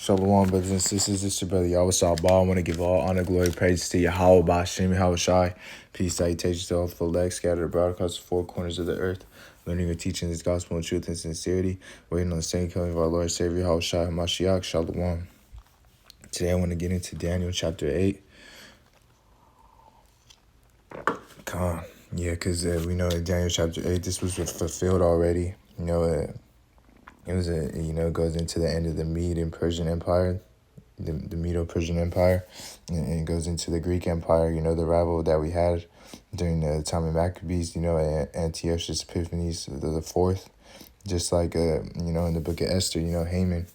Shalom, brothers and sisters. This is your brother Yahweh Ba. I want to give all honor, glory, praise to Yahweh Ba'Shem, Yahweh Shai. Peace, salutations to all the elect scattered abroad across the four corners of the earth, learning and teaching this gospel in truth and sincerity, waiting on the second coming of our Lord and Savior, Yahweh Shai HaMashiach. Shalom. Today I want to get into Daniel chapter 8. Because we know in Daniel chapter 8, this was fulfilled already. It was it goes into the end of the Mede and Persian Empire, the Medo-Persian Empire, and it goes into the Greek Empire, the rival that we had during the time of Maccabees, Antiochus Epiphanes the fourth, just like, in the book of Esther, Haman,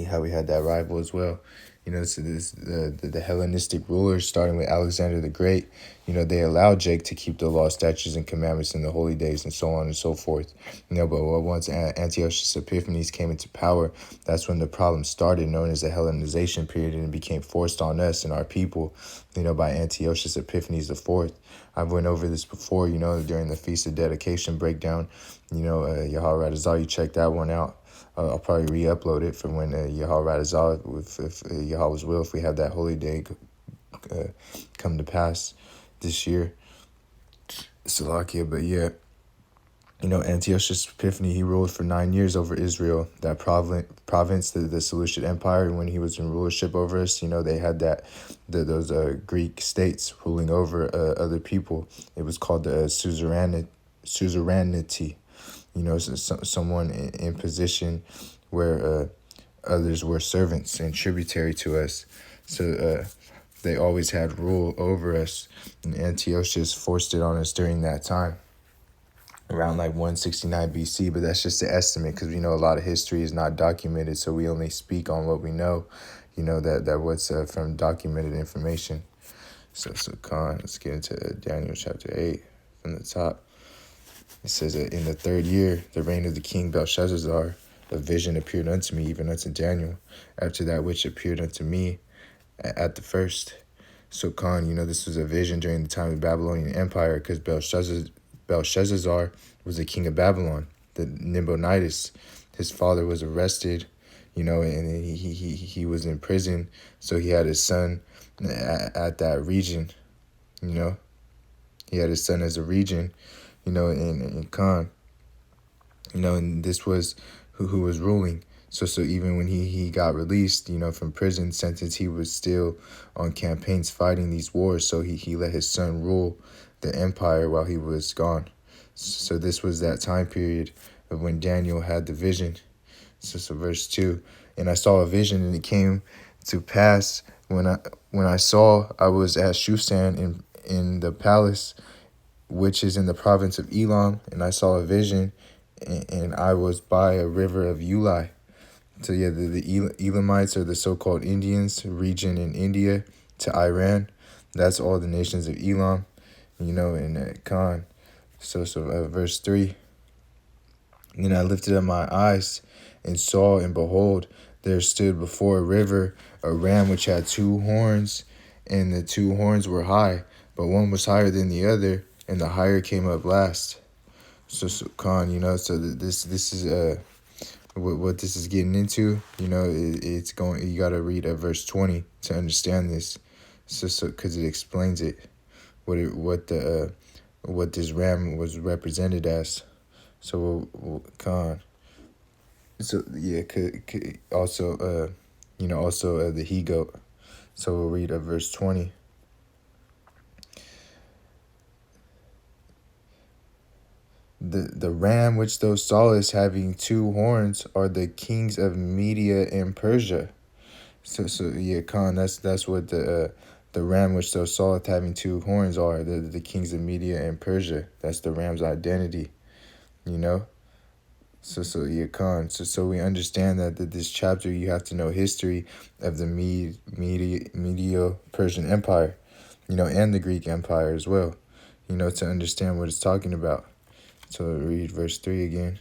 how we had that rival as well. So the Hellenistic rulers, starting with Alexander the Great, they allowed Jake to keep the law, statutes, and commandments in the holy days and so on and so forth. But once Antiochus Epiphanes came into power, that's when the problem started, known as the Hellenization period, and it became forced on us and our people, by Antiochus Epiphanes the fourth. I've went over this before, during the Feast of Dedication breakdown, Yahweh Radazal, you check that one out. I'll probably re-upload it from when Yahweh Radazal, if Yahweh's will, if we have that holy day come to pass this year. Salakia, but yeah, Antiochus Epiphanes, he ruled for 9 years over Israel, that province, the Seleucid Empire. And when he was in rulership over us, they had those Greek states ruling over other people. It was called the suzerainty. Someone in position where others were servants and tributary to us. So they always had rule over us. And Antiochus forced it on us during that time, around like 169 BC. But that's just an estimate, because we know a lot of history is not documented. So we only speak on what we know, that what's from documented information. So let's get into Daniel chapter 8 from the top. It says that in the 3rd year, the reign of the king Belshazzar, a vision appeared unto me, even unto Daniel, after that which appeared unto me at the first. So this was a vision during the time of the Babylonian Empire, because Belshazzar was the king of Babylon, the Nabonidus. His father was arrested, and he was in prison. So he had his son at that region, He had his son as a region, in Khan, and this was who was ruling. So even when he got released, from prison sentence, he was still on campaigns fighting these wars. So he let his son rule the empire while he was gone. So this was that time period of when Daniel had the vision. So verse 2, and I saw a vision, and it came to pass when I saw, I was at Shushan in the palace, which is in the province of Elam, and I saw a vision, and I was by a river of Ulai. So yeah, the Elamites are the so-called Indians, region in India to Iran. That's all the nations of Elam, in Khan. So verse 3, and then I lifted up my eyes and saw, and behold, there stood before a river a ram which had 2 horns, and the 2 horns were high, but one was higher than the other, and the higher came up last. So Khan, so this is what this is getting into. It's going. You got to read verse 20 to understand this. So because it explains it, what this ram was represented as. So Khan. So yeah, also also the he goat. So we'll read verse 20. The ram which thou sawest having 2 horns are the kings of Media and Persia. So yeah, Khan, that's what the ram which thou sawest having 2 horns are, the kings of Media and Persia. That's the ram's identity, So yeah, Khan. So we understand that this chapter, you have to know history of the Medio-Persian Empire, and the Greek Empire as well, to understand what it's talking about. So read verse 3 again.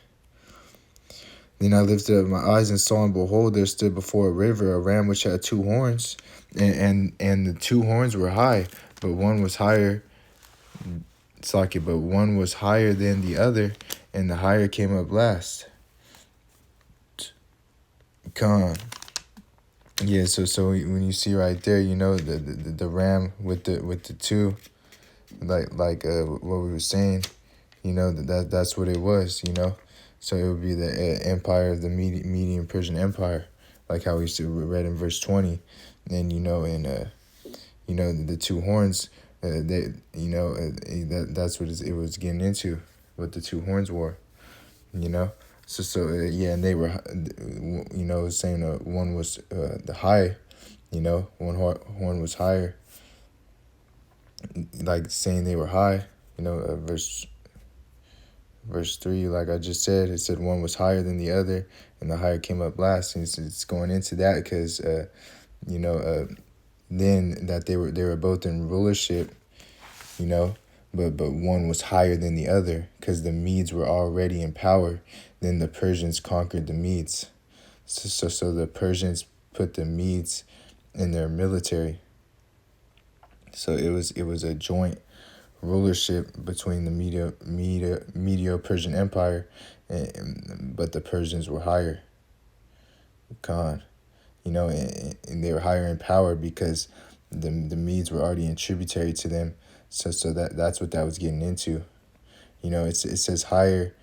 Then I lifted up my eyes and saw, and behold, there stood before a river a ram which had 2 horns, and the 2 horns were high, but one was higher. But one was higher than the other, and the higher came up last. Khan. Yeah, so when you see right there, the ram with the two, what we were saying, that's what it was, So it would be the empire of the Median Persian Empire, like how we read in verse 20, and the two horns, that's what it was getting into, what the two horns were, you know. Yeah, and they were, saying one was the high, one horn was higher, like saying they were high, verse 3, like I just said, it said one was higher than the other, and the higher came up last, and it's going into that because, then that they were both in rulership, but one was higher than the other because the Medes were already in power. Then the Persians conquered the Medes. So the Persians put the Medes in their military. So it was a joint rulership between the Medo-Persian Empire, but the Persians were higher. Khan, and they were higher in power because the Medes were already in tributary to them. So that's what that was getting into. It says higher.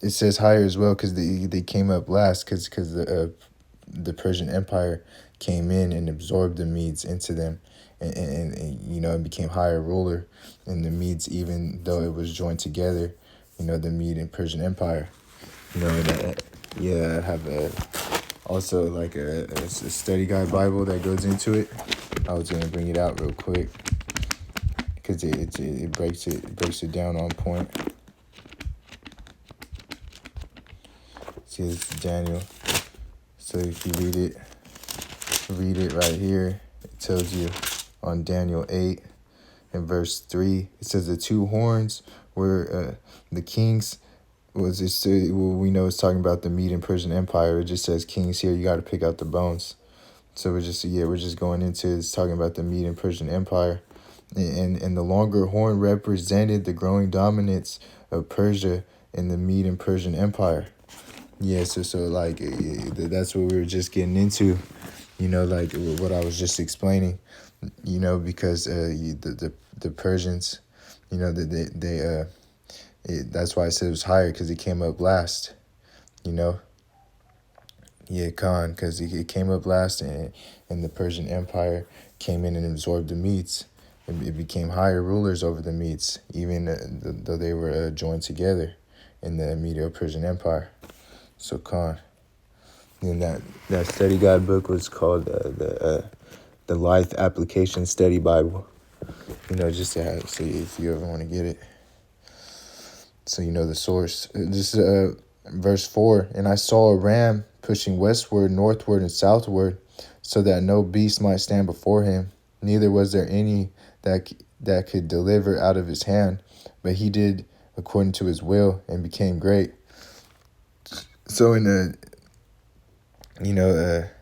It says higher as well because they came up last because the Persian Empire came in and absorbed the Medes into them, and it became higher ruler in the Medes, even though it was joined together, the Mede and Persian Empire. I have also like a study guide Bible that goes into it. I was gonna bring it out real quick because it breaks it down on point. See, this is Daniel. So if you read it right here. It tells you on Daniel 8 and verse 3. It says the two horns were the kings. Was this? We know it's talking about the Median Persian Empire. It just says kings here. You got to pick out the bones. So we're just going into it's talking about the Median Persian Empire, and the longer horn represented the growing dominance of Persia in the Median Persian Empire. Yeah, so like that's what we were just getting into, like what I was just explaining, because the Persians, that's why I said it was higher because it came up last, Yeah, Khan, because it came up last, and the Persian Empire came in and absorbed the Medes. It became higher rulers over the Medes, even though they were joined together in the Medo-Persian Empire. So Khan. And that study guide book was called the Life Application Study Bible. Just to have, see if you ever want to get it. So the source. This is verse 4. And I saw a ram pushing westward, northward, and southward, so that no beast might stand before him. Neither was there any that could deliver out of his hand, but he did according to his will and became great. So in we know that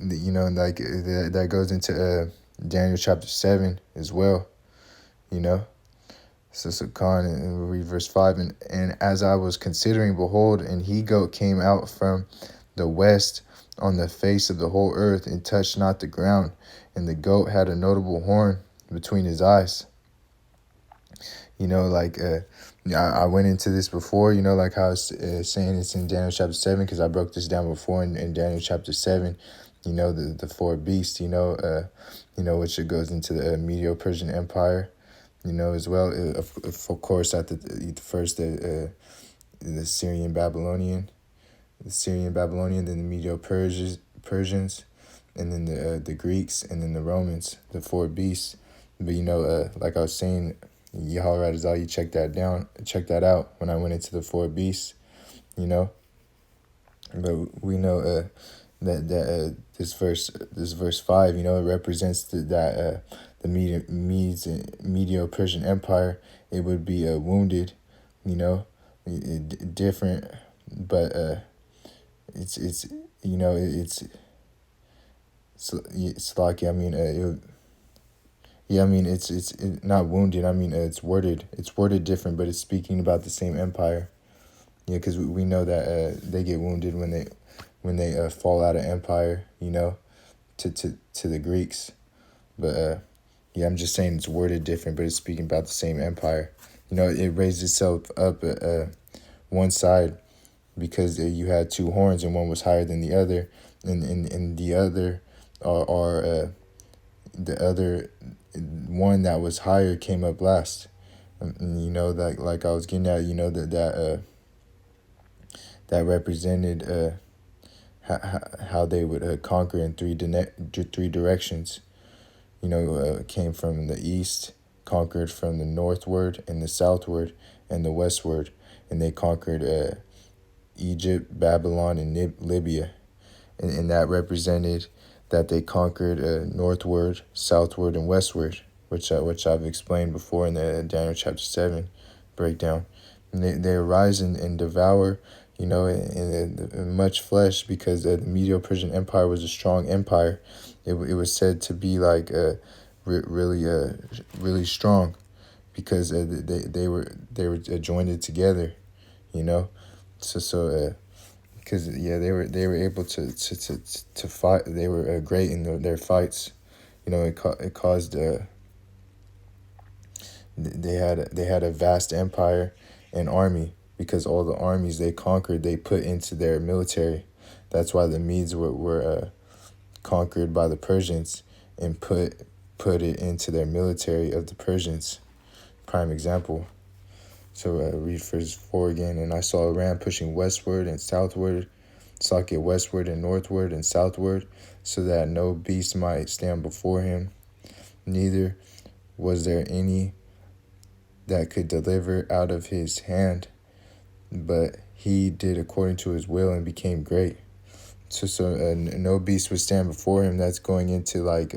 that goes into Daniel chapter 7 as well, So Khan, and we'll read verse 5, and as I was considering, behold, an he-goat came out from the west on the face of the whole earth and touched not the ground, and the goat had a notable horn between his eyes. I went into this before, like how I was saying it's in Daniel chapter 7, because I broke this down before in Daniel chapter 7, the four beasts, which goes into the Medo-Persian Empire, as well. Of course, at the first, the Syrian Babylonian, then the Medo-Persians, and then the Greeks, and then the Romans, the four beasts. But, like I was saying, Yahweh Razal, you check that out when I went into the four beasts, But we know that this verse 5, it represents the Medo-Persian Empire. It would be wounded, different, but it's like, it's not wounded. It's worded. It's worded different, but it's speaking about the same empire. Yeah, because we know that they get wounded when when they fall out of empire, to the Greeks. But yeah, I'm just saying it's worded different, but it's speaking about the same empire. It raised itself up one side because you had two horns and one was higher than the other, and the other are the other one that was higher came up last. And that, like I was getting at, that represented how they would conquer in three directions. Came from the east, conquered from the northward and the southward and the westward, and they conquered Egypt, Babylon, and Libya, and that represented that they conquered northward, southward, and westward, which I've explained before in the Daniel chapter 7 breakdown. And they arise and devour, in much flesh, because the Medo-Persian Empire was a strong empire. It was said to be like really strong, because they were joined together, so because they were able to fight. They were great in their fights. It caused they had a vast empire and army, because all the armies they conquered they put into their military. That's why the Medes were conquered by the Persians and put it into their military of the Persians. Prime example. So read verse 4 again. And I saw a ram pushing westward and southward, socket westward and northward and southward, so that no beast might stand before him. Neither was there any that could deliver out of his hand, but he did according to his will and became great. So no beast would stand before him. That's going into like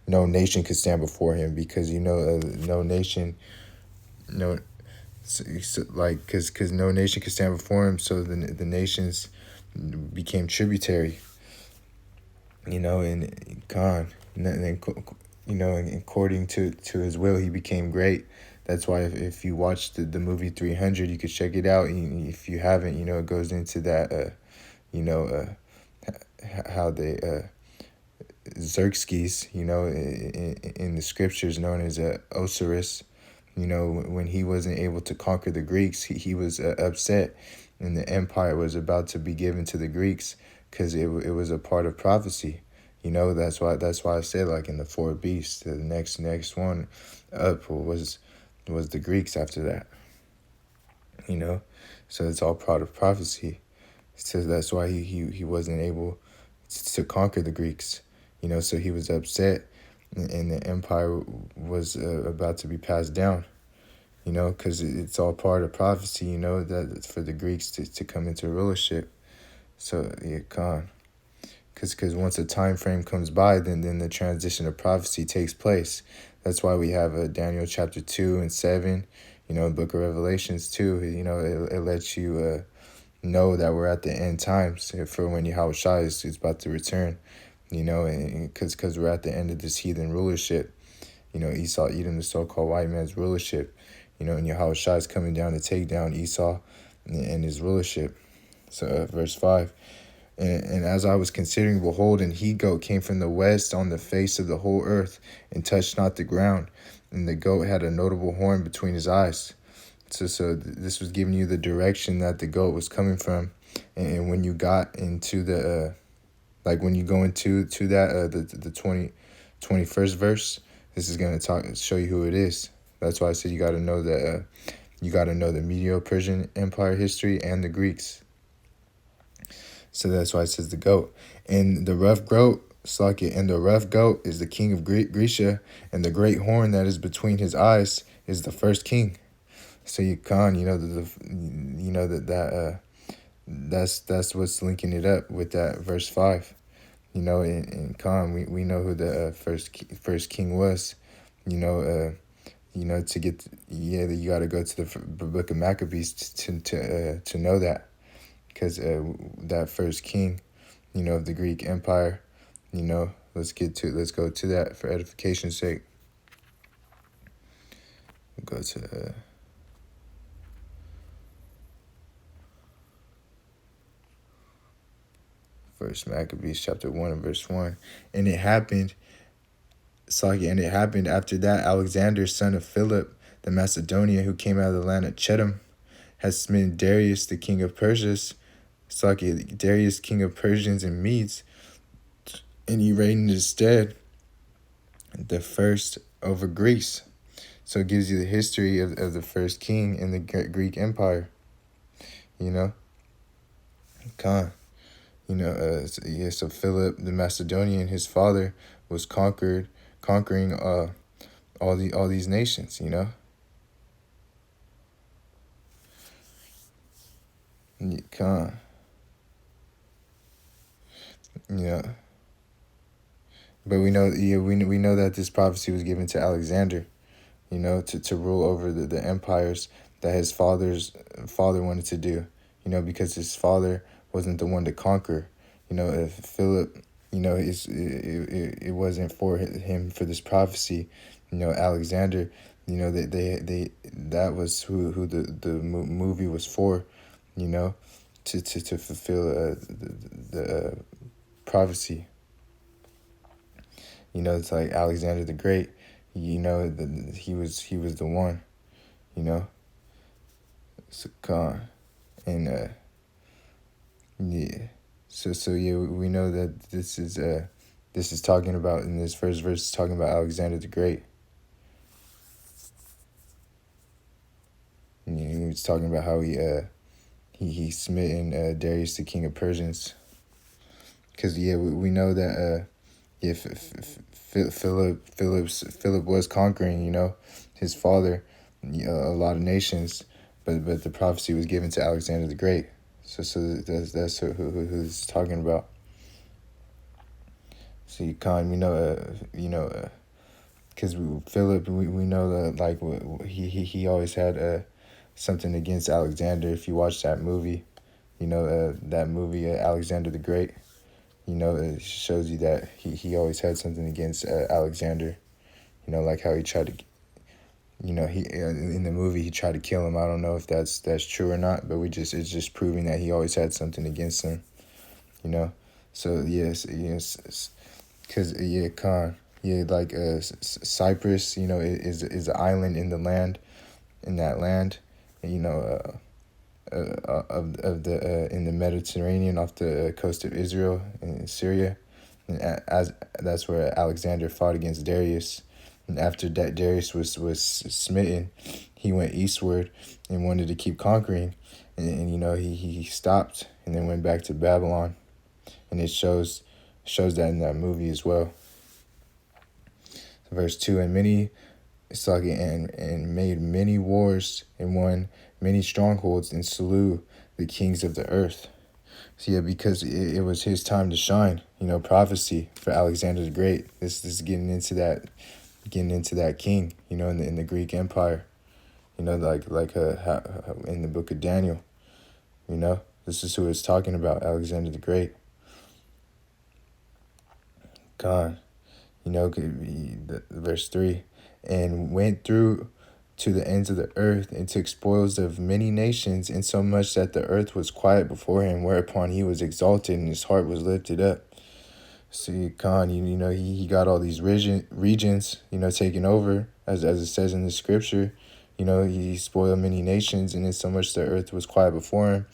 no nation could stand before him, because no nation, no, like because no nation could stand before him. So the nations became tributary. And Khan, and then and according to his will, he became great. That's why if you watch the movie 300, you could check it out. If you haven't, it goes into that, how they Xerxes, in the scriptures known as Osiris, when he wasn't able to conquer the Greeks, he was upset, and the empire was about to be given to the Greeks, because it was a part of prophecy. That's why I said, like, in the four beasts, the next one up was the Greeks after that. So it's all part of prophecy. So that's why he wasn't able to conquer the Greeks. So he was upset, and the empire was about to be passed down. Because it's all part of prophecy. That for the Greeks to come into rulership. So yeah, Khan. Because once a time frame comes by, then the transition of prophecy takes place. That's why we have Daniel chapter 2 and 7, Book of Revelations too. It lets you know that we're at the end times for when Yahushua is about to return. And because we're at the end of this heathen rulership. Esau, Edom, the so-called white man's rulership. And Yahushua is coming down to take down Esau and his rulership. So verse 5. And as I was considering, behold, an he-goat came from the west on the face of the whole earth, and touched not the ground. And the goat had a notable horn between his eyes. So this was giving you the direction that the goat was coming from. And when you got into the, when you go into that, the 21st verse, this is going to show you who it is. That's why I said you got to know that, you got to know the Medo-Persian Empire history and the Greeks. So that's why it says the goat. And the rough goat, and the rough goat is the king of Grecia, and the great horn that is between his eyes is the first king. So you Khan, that's what's linking it up with that verse 5. In Khan, we know who the first king was. To get you got to go to the book of Maccabees to know that. Because that first king, of the Greek Empire, let's go to that for edification's sake. Go to First Maccabees chapter 1 and verse 1. And it happened, and it happened after that Alexander, son of Philip the Macedonian, who came out of the land of Chittim, had smitten Darius, the king of Persia, Darius, king of Persians and Medes, and he reigned in his stead, the first over Greece. So it gives you the history of the first king in the Greek Empire. You know, Khan. You know, so Philip the Macedonian, his father, was conquering all these nations. You know, Khan. Yeah, but we know, we know that this prophecy was given to Alexander. You know, to rule over the empires that his father wanted to do. You know, because his father wasn't the one to conquer. You know, if Philip, you know, it wasn't for him for this prophecy. You know, Alexander, you know, that was who the movie was for. You know, to fulfill the prophecy. You know, it's like Alexander the Great. You know, he was the one. You know, so Khan, and yeah. So yeah, we know that this is talking about, in this first verse, is talking about Alexander the Great. And he was talking about how he smitten Darius, the king of Persians. Because yeah, we know that Philip was conquering, you know, his father, a lot of nations, but the prophecy was given to Alexander the Great. So that's who it's talking about. So we know, because Philip, we know that, like, he always had something against Alexander. If you watch that movie, you know, that movie Alexander the Great, you know, it shows you that he always had something against Alexander. You know, like how he tried to, you know, he in the movie he tried to kill him. I don't know if that's true or not, but it's just proving that he always had something against him. You know, so yes, because Khan, like Cyprus, you know, is an island in that land, you know, of the in the Mediterranean off the coast of Israel and Syria, and that's where Alexander fought against Darius. And after that, Darius was smitten, he went eastward and wanted to keep conquering, and you know, he stopped and then went back to Babylon, and it shows that in that movie as well. Verse 2, and made many wars and won many strongholds and slew the kings of the earth. So yeah, because it was his time to shine. You know, prophecy for Alexander the Great. This is getting into that king. You know, in the Greek Empire. You know, like in the book of Daniel. You know, this is who it's talking about, Alexander the Great. God, you know, verse 3, and went through to the ends of the earth and took spoils of many nations, insomuch that the earth was quiet before him, whereupon he was exalted and his heart was lifted up. See, Khan, you know, he got all these regions, you know, taken over, as it says in the scripture. You know, he spoiled many nations, and insomuch the earth was quiet before him,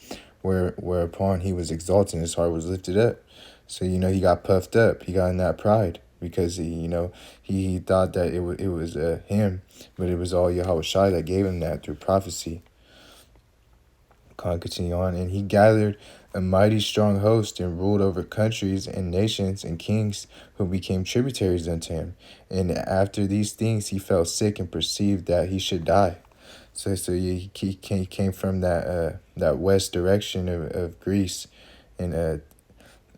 whereupon he was exalted and his heart was lifted up. So, you know, he got puffed up. He got in that pride because he thought that it was him, but it was all Yahweh Shai that gave him that through prophecy. Continue on, and he gathered a mighty strong host and ruled over countries and nations and kings who became tributaries unto him. And after these things he fell sick and perceived that he should die. So he came from that west direction of Greece, and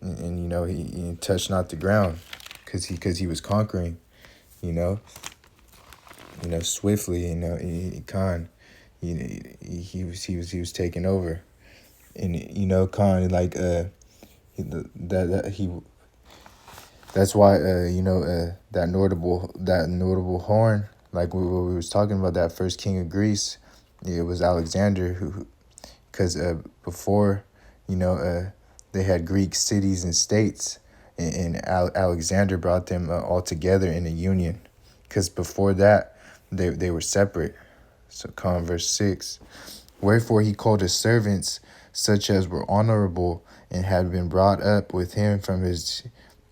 you know, he touched not the ground because he was conquering, you know, swiftly. You know, he was taking over, and you know, Khan, like that's why you know, that notable horn, like we was talking about, that first king of Greece, it was Alexander, who because before, you know, they had Greek cities and states, and Alexander brought them all together in a union, because before that they were separate. So verse 6. Wherefore he called his servants, such as were honorable, and had been brought up with him from his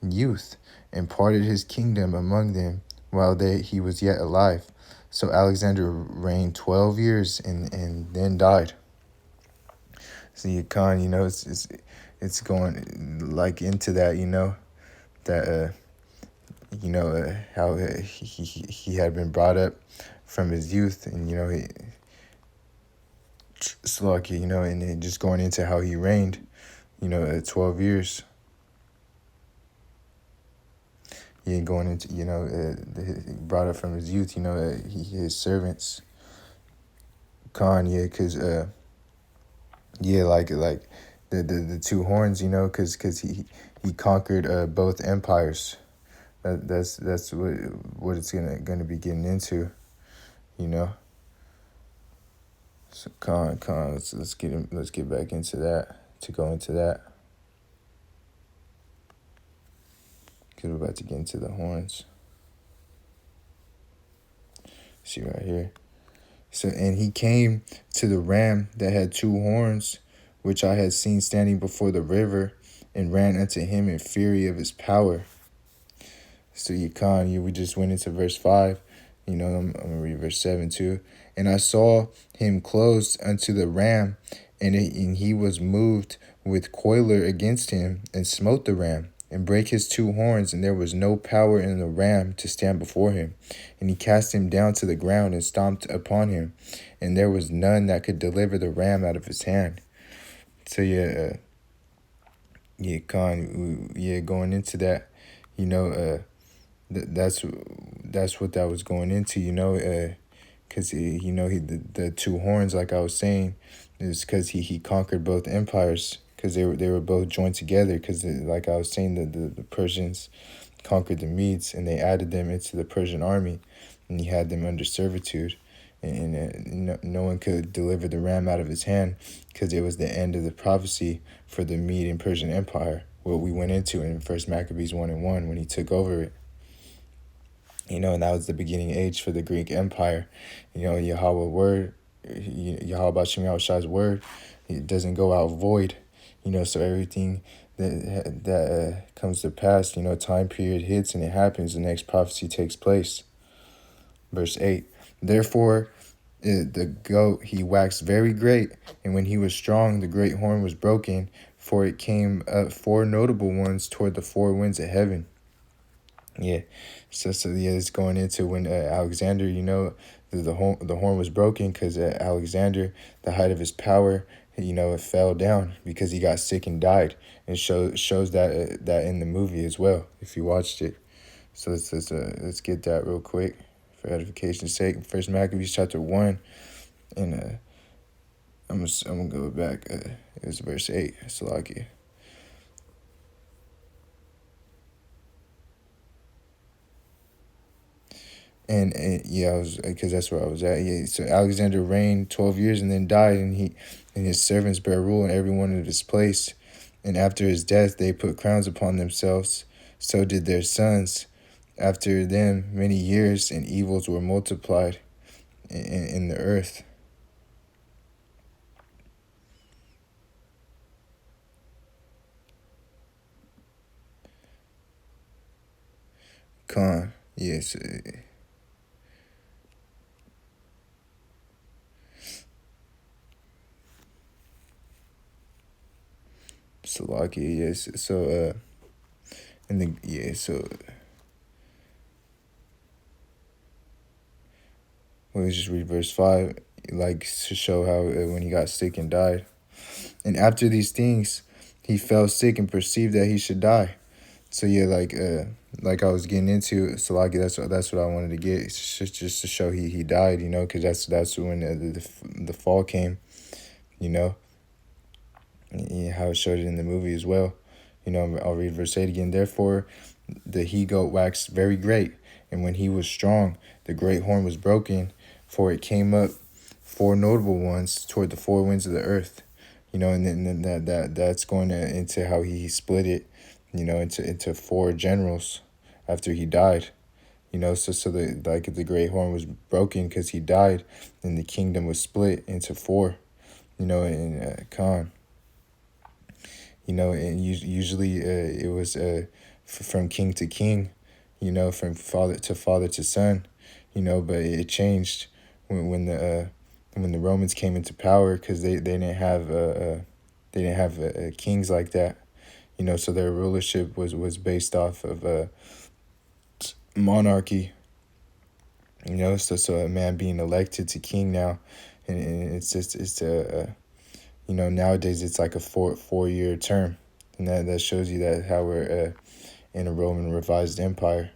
youth, and parted his kingdom among them while he was yet alive. So Alexander reigned 12 years and then died. See, Khan, it's going like into that, that how he had been brought up from his youth, and Slovakia, and then just going into how he reigned, 12 years. Yeah, going into, brought up from his youth, his servants. Khan, yeah, because, like the two horns, because he conquered both empires. That's what it's gonna be getting into, So Khan, let's get back into that, to go into that. Because we're about to get into the horns. See right here. So, and he came to the ram that had two horns, which I had seen standing before the river, and ran unto him in fury of his power. So we just went into verse 5. I'm going to read verse 7 too. And I saw him close unto the ram, and he was moved with choler against him, and smote the ram, and brake his two horns, and there was no power in the ram to stand before him. And he cast him down to the ground, and stomped upon him, and there was none that could deliver the ram out of his hand. So going into that, that's what that was going into, because the two horns, like I was saying, is because he conquered both empires, because they were both joined together, because like I was saying, the Persians conquered the Medes, and they added them into the Persian army, and he had them under servitude, and no one could deliver the ram out of his hand, because it was the end of the prophecy for the Mede and Persian Empire, what we went into in 1 Maccabees 1:1 when he took over it. And that was the beginning age for the Greek Empire. Yahweh word, Yahweh Bashem Yahushai's word, it doesn't go out void. So everything that comes to pass, time period hits and it happens, the next prophecy takes place. Verse 8, therefore the goat, he waxed very great, and when he was strong, the great horn was broken, for it came up four notable ones toward the four winds of heaven. Yeah, so it's going into when Alexander, the horn was broken, because Alexander, the height of his power, it fell down because he got sick and died, and shows that in the movie as well if you watched it. So let's get that real quick for edification's sake. 1 Maccabees chapter 1, and I'm gonna go back. It's verse 8. Salakia. And I was, because that's where I was at. Yeah, so Alexander reigned 12 years and then died, and his servants bare rule in every one of his place. And after his death, they put crowns upon themselves. So did their sons. After them, many years, and evils were multiplied in the earth. Khan, yes. Salakia, yes. So, let's just read verse 5, like to show how when he got sick and died. And after these things, he fell sick and perceived that he should die. So like I was getting into, Salaki, that's what I wanted to get, just to show he died, because that's when the fall came, how it showed it in the movie as well. I'll read verse 8 again. Therefore, the he-goat waxed very great, and when he was strong, the great horn was broken, for it came up four notable ones toward the four winds of the earth. And then that's going into how he split it, into four generals after he died. So the great horn was broken because he died, and the kingdom was split into four. In Khan. And usually it was from king to king, from father to son, but it changed when the Romans came into power, because they didn't have kings like that, so their rulership was based off of monarchy, so a man being elected to king now, and nowadays it's like a four-year term, and that shows you that how we're in a Roman revised empire.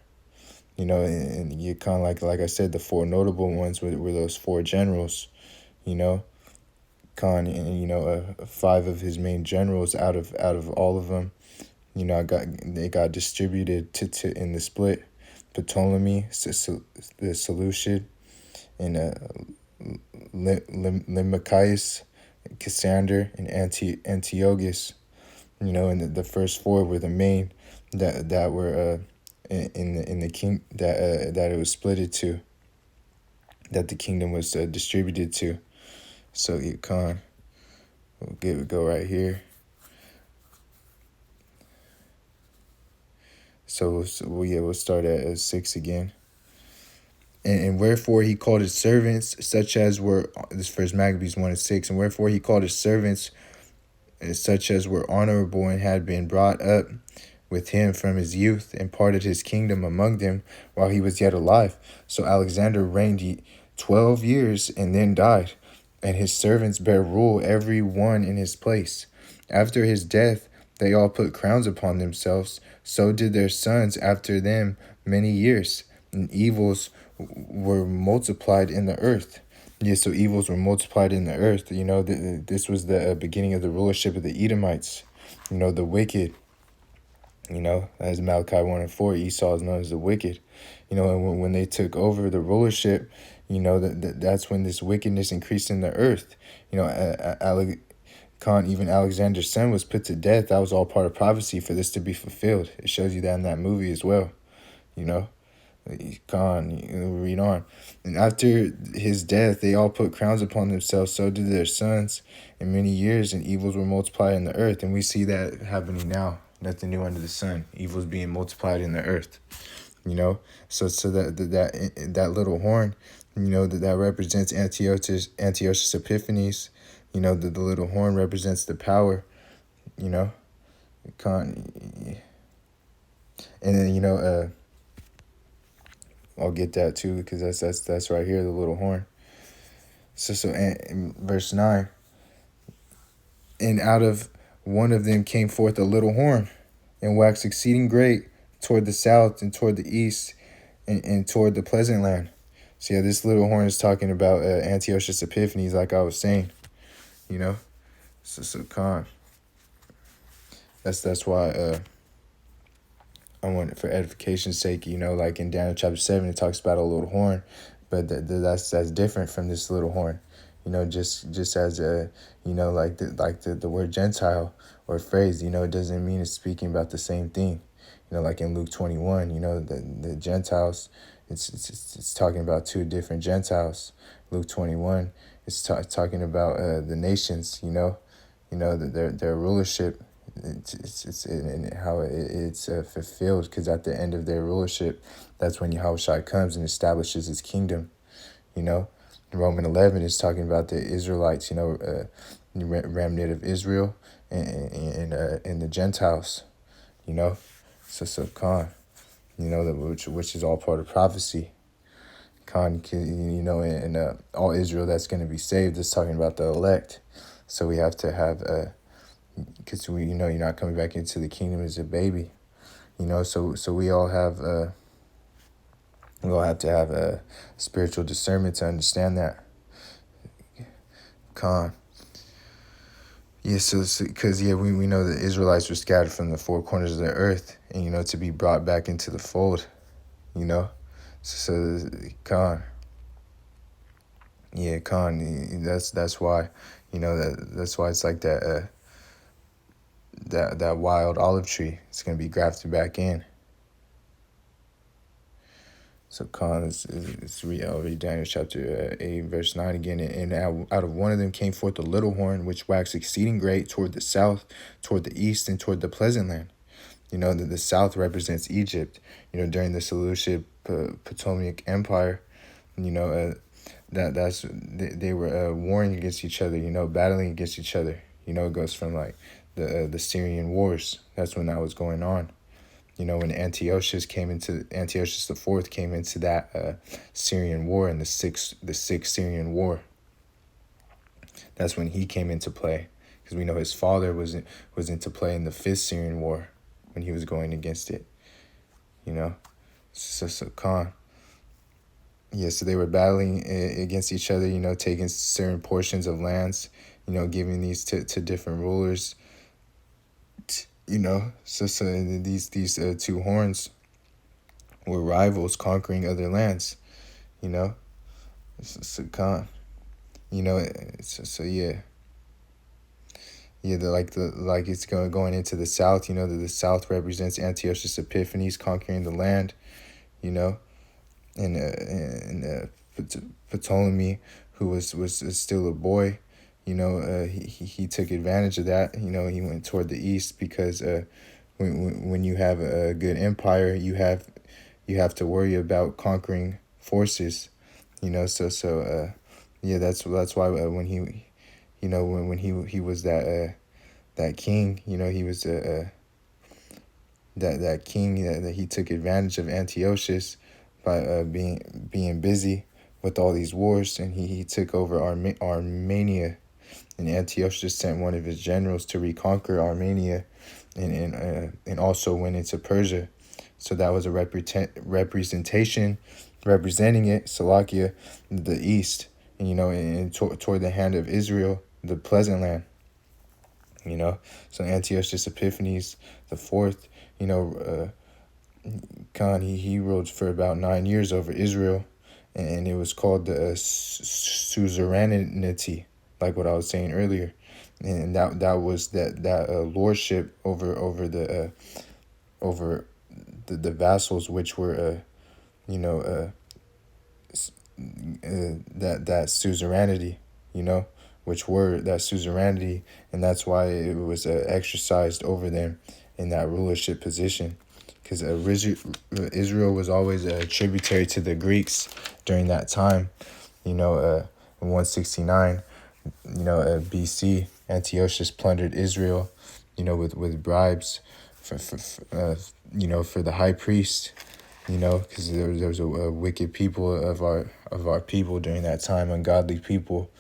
And you kind of like I said, the four notable ones were those four generals. Khan, and five of his main generals out of all of them, they got distributed to in the split. Ptolemy, the Seleucid, and Limachus, Cassander, and Antiochus. And the first four were the main that were in the king that it was splitted to, that the kingdom was distributed to. So Khan, we'll go right here. So we'll start at 6 again. And wherefore he called his servants, such as were, this first Maccabees 1:6, and wherefore he called his servants, such as were honorable and had been brought up with him from his youth, and parted his kingdom among them while he was yet alive. So Alexander reigned 12 years and then died, and his servants bare rule every one in his place. After his death they all put crowns upon themselves, so did their sons after them many years, and evils were multiplied in the earth. Yeah, so evils were multiplied in the earth. This was the beginning of the rulership of the Edomites, the wicked. As Malachi 1:4, Esau is known as the wicked. And when they took over the rulership, that's when this wickedness increased in the earth. Even Alexander's son was put to death. That was all part of prophecy for this to be fulfilled. It shows you that in that movie as well. Read on. And after his death, they all put crowns upon themselves, so did their sons in many years, and evils were multiplied in the earth. And we see that happening now. Nothing new under the sun. Evils being multiplied in the earth. So that little horn, that represents Antiochus Epiphanes. The little horn represents the power. And then I'll get that too, because that's right here, the little horn. So in verse 9, and out of one of them came forth a little horn, and waxed exceeding great toward the south and toward the east, and toward the pleasant land. So this little horn is talking about Antiochus Epiphanes, like I was saying. So Khan. That's why I want, for edification's sake, like in Daniel chapter 7, it talks about a little horn, but that's different from this little horn. Just as like the word Gentile or phrase, it doesn't mean it's speaking about the same thing. Like in Luke 21, the Gentiles, it's talking about two different Gentiles. Luke 21, it's talking about the nations. Their rulership. It's and how it's fulfilled, because at the end of their rulership, that's when Yahushua comes and establishes his kingdom. Roman 11 is talking about the Israelites, remnant of Israel, and the Gentiles. So Khan, which is all part of prophecy. Khan, and all Israel that's going to be saved is talking about the elect. So we have to have because you're not coming back into the kingdom as a baby, so we all have we'll have to have a spiritual discernment to understand that. Khan. Yeah, so because we know the Israelites were scattered from the four corners of the earth, and to be brought back into the fold, so Khan. Yeah, Khan. That's why, That's why it's like that wild olive tree. It's gonna be grafted back in. So let's read Daniel chapter 8, verse 9 again. And out of one of them came forth a little horn, which waxed exceeding great toward the south, toward the east, and toward the pleasant land. The south represents Egypt. During the Seleucid Ptolemaic Empire, they were warring against each other. Battling against each other. It goes from like the Syrian wars. That's when that was going on. When Antiochus the Fourth came into that Syrian war, and the sixth Syrian war. That's when he came into play, because we know his father was into play in the fifth Syrian war when he was going against it. So Khan. Yeah, so they were battling against each other. Taking certain portions of lands. Giving these to different rulers. So these two horns were rivals conquering other lands, so Khan, so yeah, like it's going into the south. The south represents Antiochus Epiphanes conquering the land, and Ptolemy, who was still a boy. He took advantage of that. He went toward the east, because when you have a good empire, you have to worry about conquering forces. Yeah, that's why when he, when he was that king, he was that king that he took advantage of Antiochus by being busy with all these wars, and he took over Armenia. And Antiochus sent one of his generals to reconquer Armenia, and also went into Persia. So that was a representation, representing it, Salakia, the east, and toward the hand of Israel, the pleasant land. So Antiochus Epiphanes the Fourth, Khan, he ruled for about 9 years over Israel, and it was called the suzerainty, like what I was saying earlier, and that was that lordship over the vassals, which were that suzerainty, which were that suzerainty, and that's why it was exercised over them in that rulership position, because Israel was always a tributary to the Greeks during that time. In 169. BC, Antiochus plundered Israel, with bribes for the high priest, because there was a wicked people of our people during that time, ungodly people.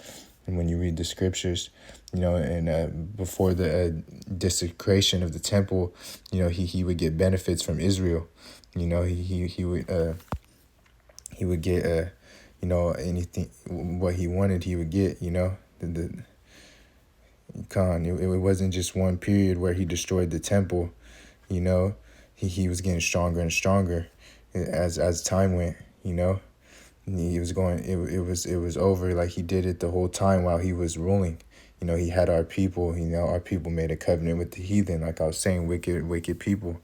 And when you read the scriptures, and before the desecration of the temple, he would get benefits from Israel. He would get anything what he wanted, he would get. The Khan. It wasn't just one period where he destroyed the temple. He was getting stronger and stronger as time went. He was going. It was over. Like, he did it the whole time while he was ruling. He had our people. Our people made a covenant with the heathen. Like I was saying, wicked people.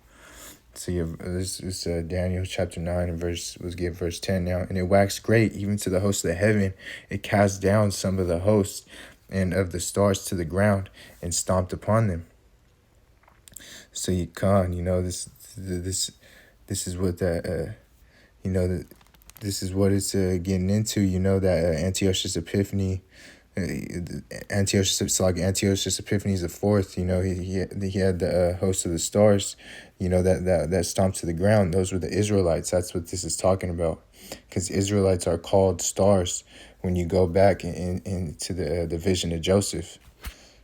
So this is Daniel chapter 9 and verse 10 now. And it waxed great even to the host of the heaven. It cast down some of the hosts and of the stars to the ground, and stomped upon them. So you can, this is what that this is what it's getting into. That Antiochus Epiphanes. Antiochus Epiphanes the Fourth. He had the host of the stars. That stomped to the ground. Those were the Israelites. That's what this is talking about, because Israelites are called stars when you go back into the vision of Joseph.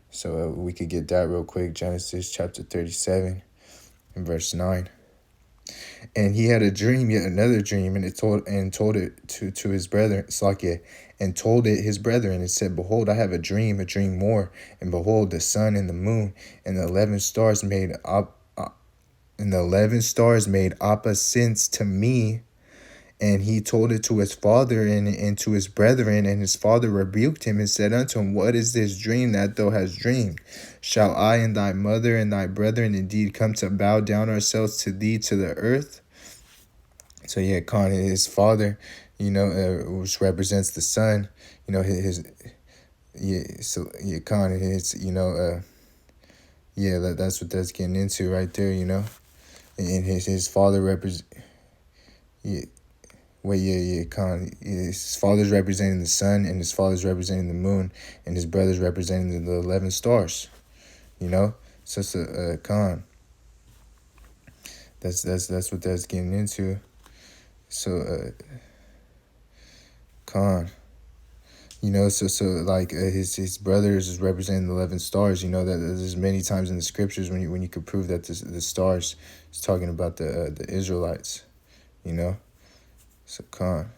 So we could get that real quick. Genesis chapter 37 and verse 9. And he had a dream, yet another dream, and told it to his brethren, Slakia, and told it his brethren, and said, Behold, I have a dream more, and behold, the sun and the moon and the 11 stars made obeisance to me, And he told it to his father and to his brethren, and his father rebuked him and said unto him, What is this dream that thou hast dreamed? Shall I and thy mother and thy brethren indeed come to bow down ourselves to thee to the earth? So yeah, Khan, his father, which represents the son, his yeah, so yeah, Khan, his yeah, that's what that's getting into right there, and his father represent yeah. Well, yeah, Khan. His father's representing the sun, and his father's representing the moon, and his brother's representing the 11 stars. So it's a Khan. That's what that's getting into. So Khan. So like his brothers is representing the 11 stars. That there's many times in the scriptures when you could prove that the stars is talking about the Israelites. So Khan.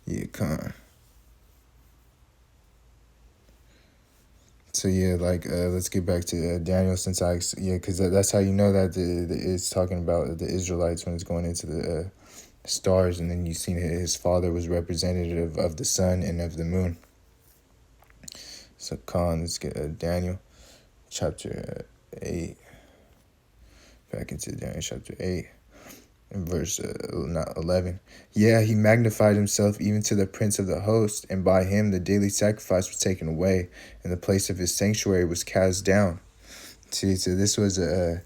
Yeah, Khan. So yeah, like let's get back to Daniel, because that's how you know that it's talking about the Israelites when it's going into the stars, and then you see his father was representative of the sun and of the moon. So Khan, let's get Daniel, chapter 8. Back into Daniel chapter 8. In verse 11. Yeah, he magnified himself even to the prince of the host, and by him the daily sacrifice was taken away, and the place of his sanctuary was cast down. See, so this was of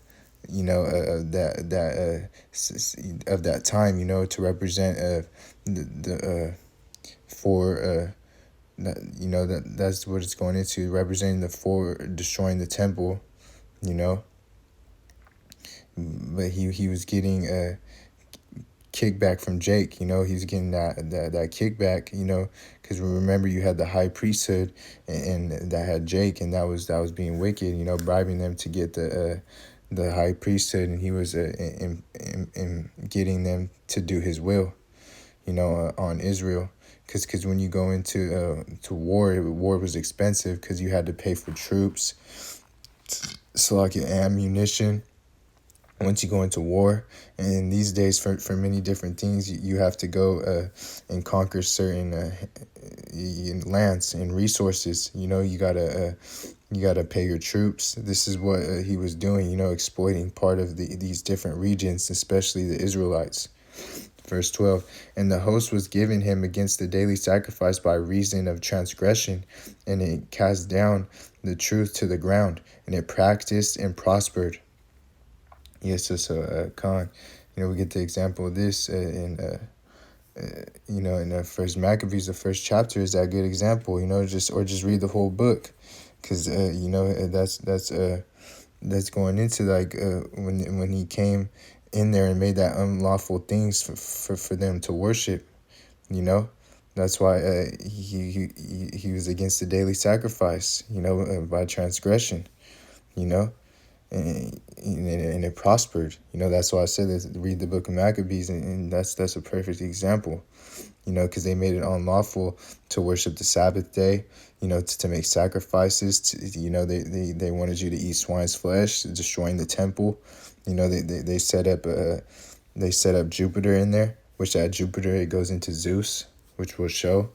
that time, to represent the for that's what it's going into, representing the for destroying the temple, but he was getting kickback from Jake. He's getting that kickback, because remember you had the high priesthood and that had Jake, and that was being wicked, bribing them to get the high priesthood, and he was in getting them to do his will, on Israel, because when you go into to war was expensive, because you had to pay for troops, so like ammunition, once you go into war. And these days for many different things, you have to go and conquer certain lands and resources. You gotta pay your troops. This is what he was doing, exploiting part of these different regions, especially the Israelites. Verse 12, and the host was given him against the daily sacrifice by reason of transgression, and it cast down the truth to the ground, and it practiced and prospered. Yes, so Khan, we get the example of this in First Maccabees, the first chapter is that good example. Just read the whole book, because that's going into like when he came in there and made that unlawful things for them to worship. That's why he was against the daily sacrifice. By transgression. And it prospered. That's why I said this, read the book of Maccabees, and that's a perfect example. Because they made it unlawful to worship the Sabbath day, to make sacrifices. They wanted you to eat swine's flesh, destroying the temple. They set up Jupiter in there, which at Jupiter it goes into Zeus, which will show.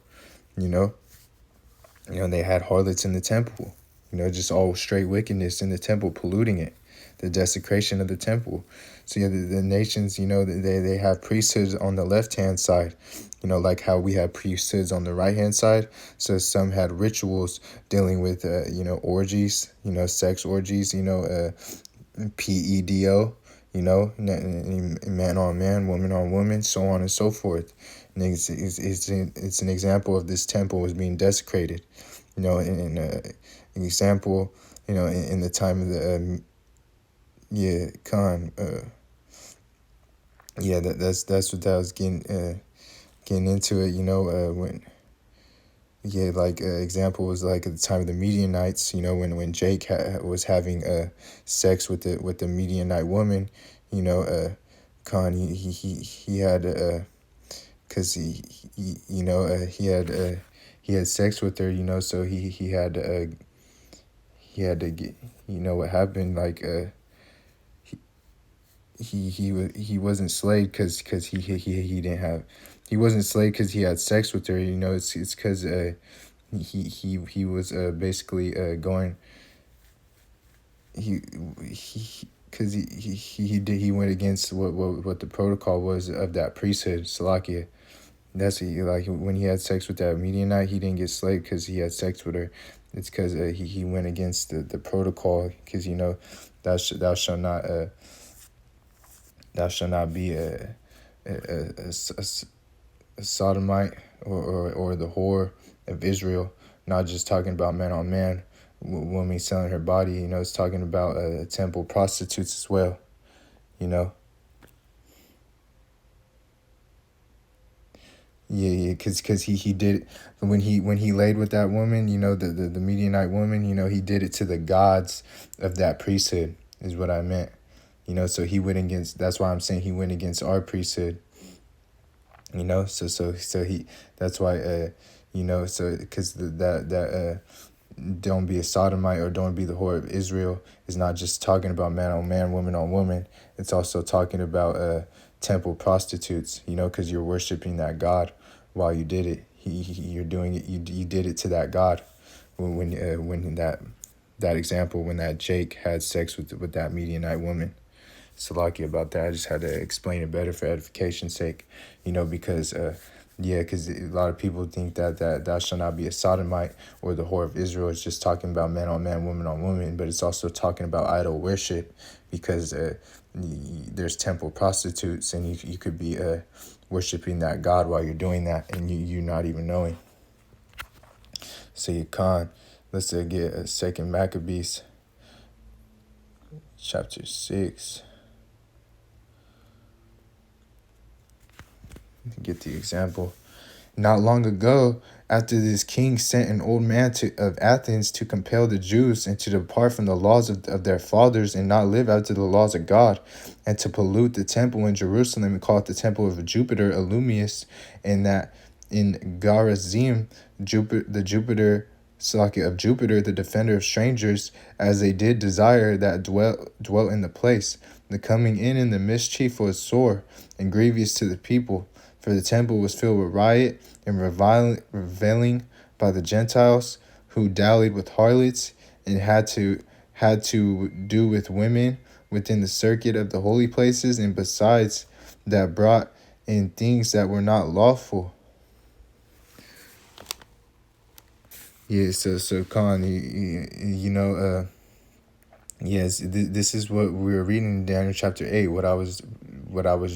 They had harlots in the temple. Just all straight wickedness in the temple, polluting it, the desecration of the temple. So the nations, they have priesthoods on the left-hand side, like how we have priesthoods on the right-hand side. So some had rituals dealing with, orgies, sex orgies, PEDO, man on man, woman on woman, so on and so forth. And it's an example of this temple was being desecrated, an example, in the time of the Khan. That's what I was getting into it. When example was like at the time of the Midianites. When Jake was having sex with the Midianite woman. Khan he had because he had sex with her. So he had to get, what happened, like he wasn't slayed because he didn't have, he wasn't slayed because he had sex with her. You know, it's because he was basically going, he because he went against what the protocol was of that priesthood, Salakia. That's like when he had sex with that Midianite, he didn't get slayed because he had sex with her. It's because he went against the protocol, because you know, thou shalt not be a sodomite or the whore of Israel. Not just talking about man on man, woman selling her body. You know, it's talking about temple prostitutes as well. You know. Yeah, cause he did it when he laid with that woman, you know, the Midianite woman, you know, he did it to the gods of that priesthood, is what I meant, you know. So he went against. That's why I'm saying he went against our priesthood, you know. So he. That's why you know. So because that don't be a sodomite or don't be the whore of Israel is not just talking about man on man, woman on woman. It's also talking about temple prostitutes, you know, because you're worshiping that God while you did it. You're doing it. You did it to that God when that example, when that Jake had sex with that Midianite woman. Salaki about that. I just had to explain it better for edification's sake, you know, because yeah, because a lot of people think that thou shalt not be a sodomite or the whore of Israel is just talking about man on man, woman on woman, but it's also talking about idol worship, because there's temple prostitutes, and you could be worshiping that God while you're doing that, and you're not even knowing. So you can't. Let's get a second Maccabees, chapter 6. Get the example. Not long ago, after this king sent an old man of Athens to compel the Jews and to depart from the laws of their fathers and not live after the laws of God, and to pollute the temple in Jerusalem and call it the temple of Jupiter Illumius, and that in Garazim, the Jupiter Salaki of Jupiter, the defender of strangers, as they did desire that dwelt in the place. The coming in and the mischief was sore and grievous to the people, for the temple was filled with riot and reveling by the Gentiles, who dallied with harlots and had to do with women within the circuit of the holy places, and besides that brought in things that were not lawful. Yeah, so Khan, you know, yes, this is what we were reading in Daniel chapter 8. What I was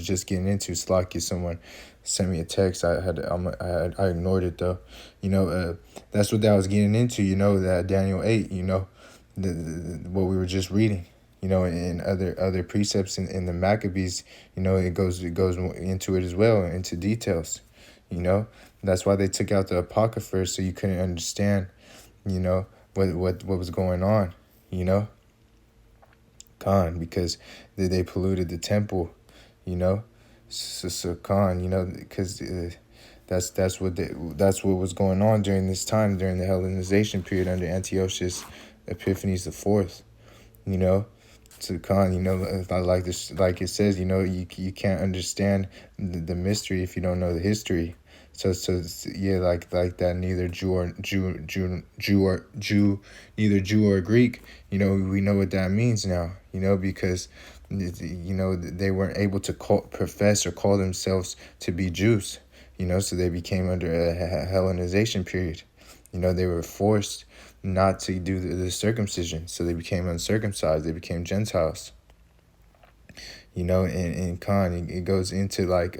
just getting into. Slacky, someone sent me a text. I ignored it though. You know, that's what I was getting into. You know, that Daniel 8. You know, what we were just reading. You know, and other precepts in the Maccabees. You know, it goes into it as well, into details. You know, that's why they took out the Apocrypha, so you couldn't understand, you know, what was going on, you know, Khan, because they polluted the temple, you know, so Khan, you know, because that's what was going on during this time, during the Hellenization period under Antiochus Epiphanes the Fourth, you know. So Khan, you know, like this, like it says, you know, you can't understand the mystery if you don't know the history. So yeah, like that. Neither neither Jew or Greek. You know, we know what that means now. You know, because you know they weren't able to profess or call themselves to be Jews. You know, so they became under a Hellenization period. You know, they were forced not to do the circumcision, so they became uncircumcised. They became Gentiles. You know, and Khan, it goes into like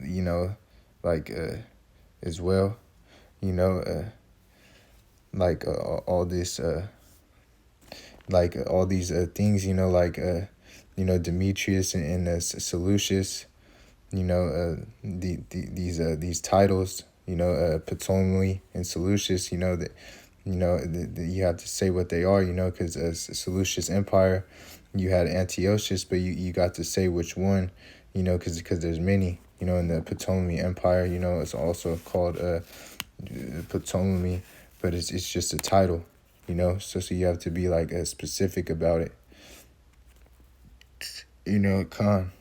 you know, like as well, you know, like all this like all these things, you know, like you know, Demetrius and Seleucus, you know, these titles, you know, Ptolemy and Seleucus, you know, that you know you have to say what they are, you know, because Seleucus Empire, you had Antiochus, but you got to say which one, you know, because there's many, you know. In the Ptolemy Empire, you know, it's also called Ptolemy, but it's just a title, you know, so you have to be like specific about it. Khan.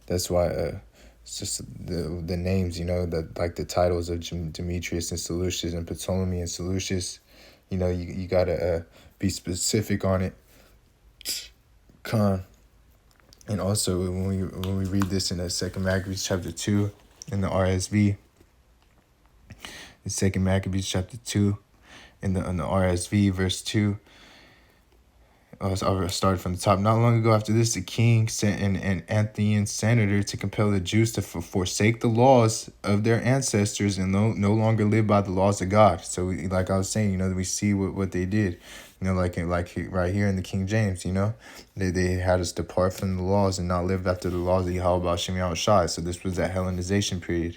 That's why it's just the names, the like the titles of Demetrius and Seleucus and Ptolemy and Seleucus. You gotta be specific on it. Khan. And also when we read this in the Second Maccabees chapter 2 in the RSV, the Second Maccabees chapter 2 in the RSV verse 2. I'll start from the top. Not long ago after this, the king sent an Athenian senator to compel the Jews to forsake the laws of their ancestors and no longer live by the laws of God. So, like I was saying, we see what they did. Like right here in the King James, they had us depart from the laws and not live after the laws of Yahweh Shem Yahushai. So this was that Hellenization period,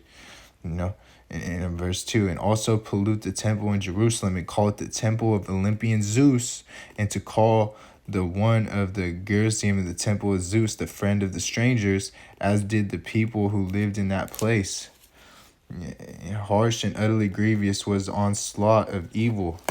in verse 2, and also pollute the temple in Jerusalem and call it the temple of Olympian Zeus, and to call the one of the Gerizim of the temple of Zeus the friend of the strangers, as did the people who lived in that place. Harsh and utterly grievous was the onslaught of evil.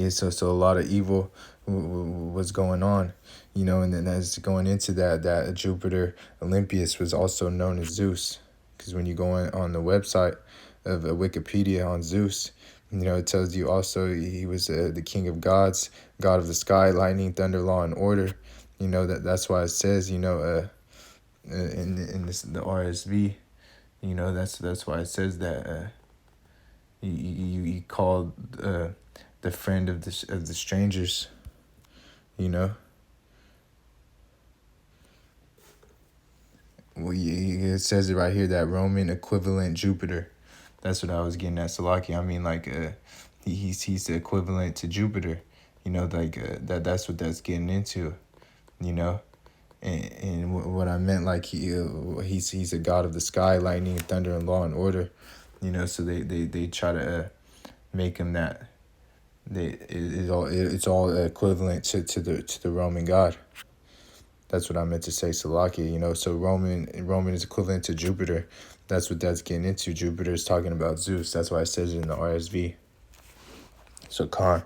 So a lot of evil was going on, and then as going into that Jupiter Olympius was also known as Zeus. Because when you go on the website of Wikipedia on Zeus, it tells you also he was the king of gods, god of the sky, lightning, thunder, law, and order. That's why it says, in this the RSV, that's why it says that you called the friend of the strangers. Well, it says it right here, that Roman equivalent Jupiter. That's what I was getting at, Salaki. I mean, like, he's the equivalent to Jupiter. That's what that's getting into. And what I meant, like, he's a god of the sky, lightning, thunder, and law and order. So they try to make him that. It's all equivalent to the Roman god. That's what I meant to say, Salaki. So Roman is equivalent to Jupiter. That's what that's getting into. Jupiter is talking about Zeus. That's why it says it in the RSV. So Khan.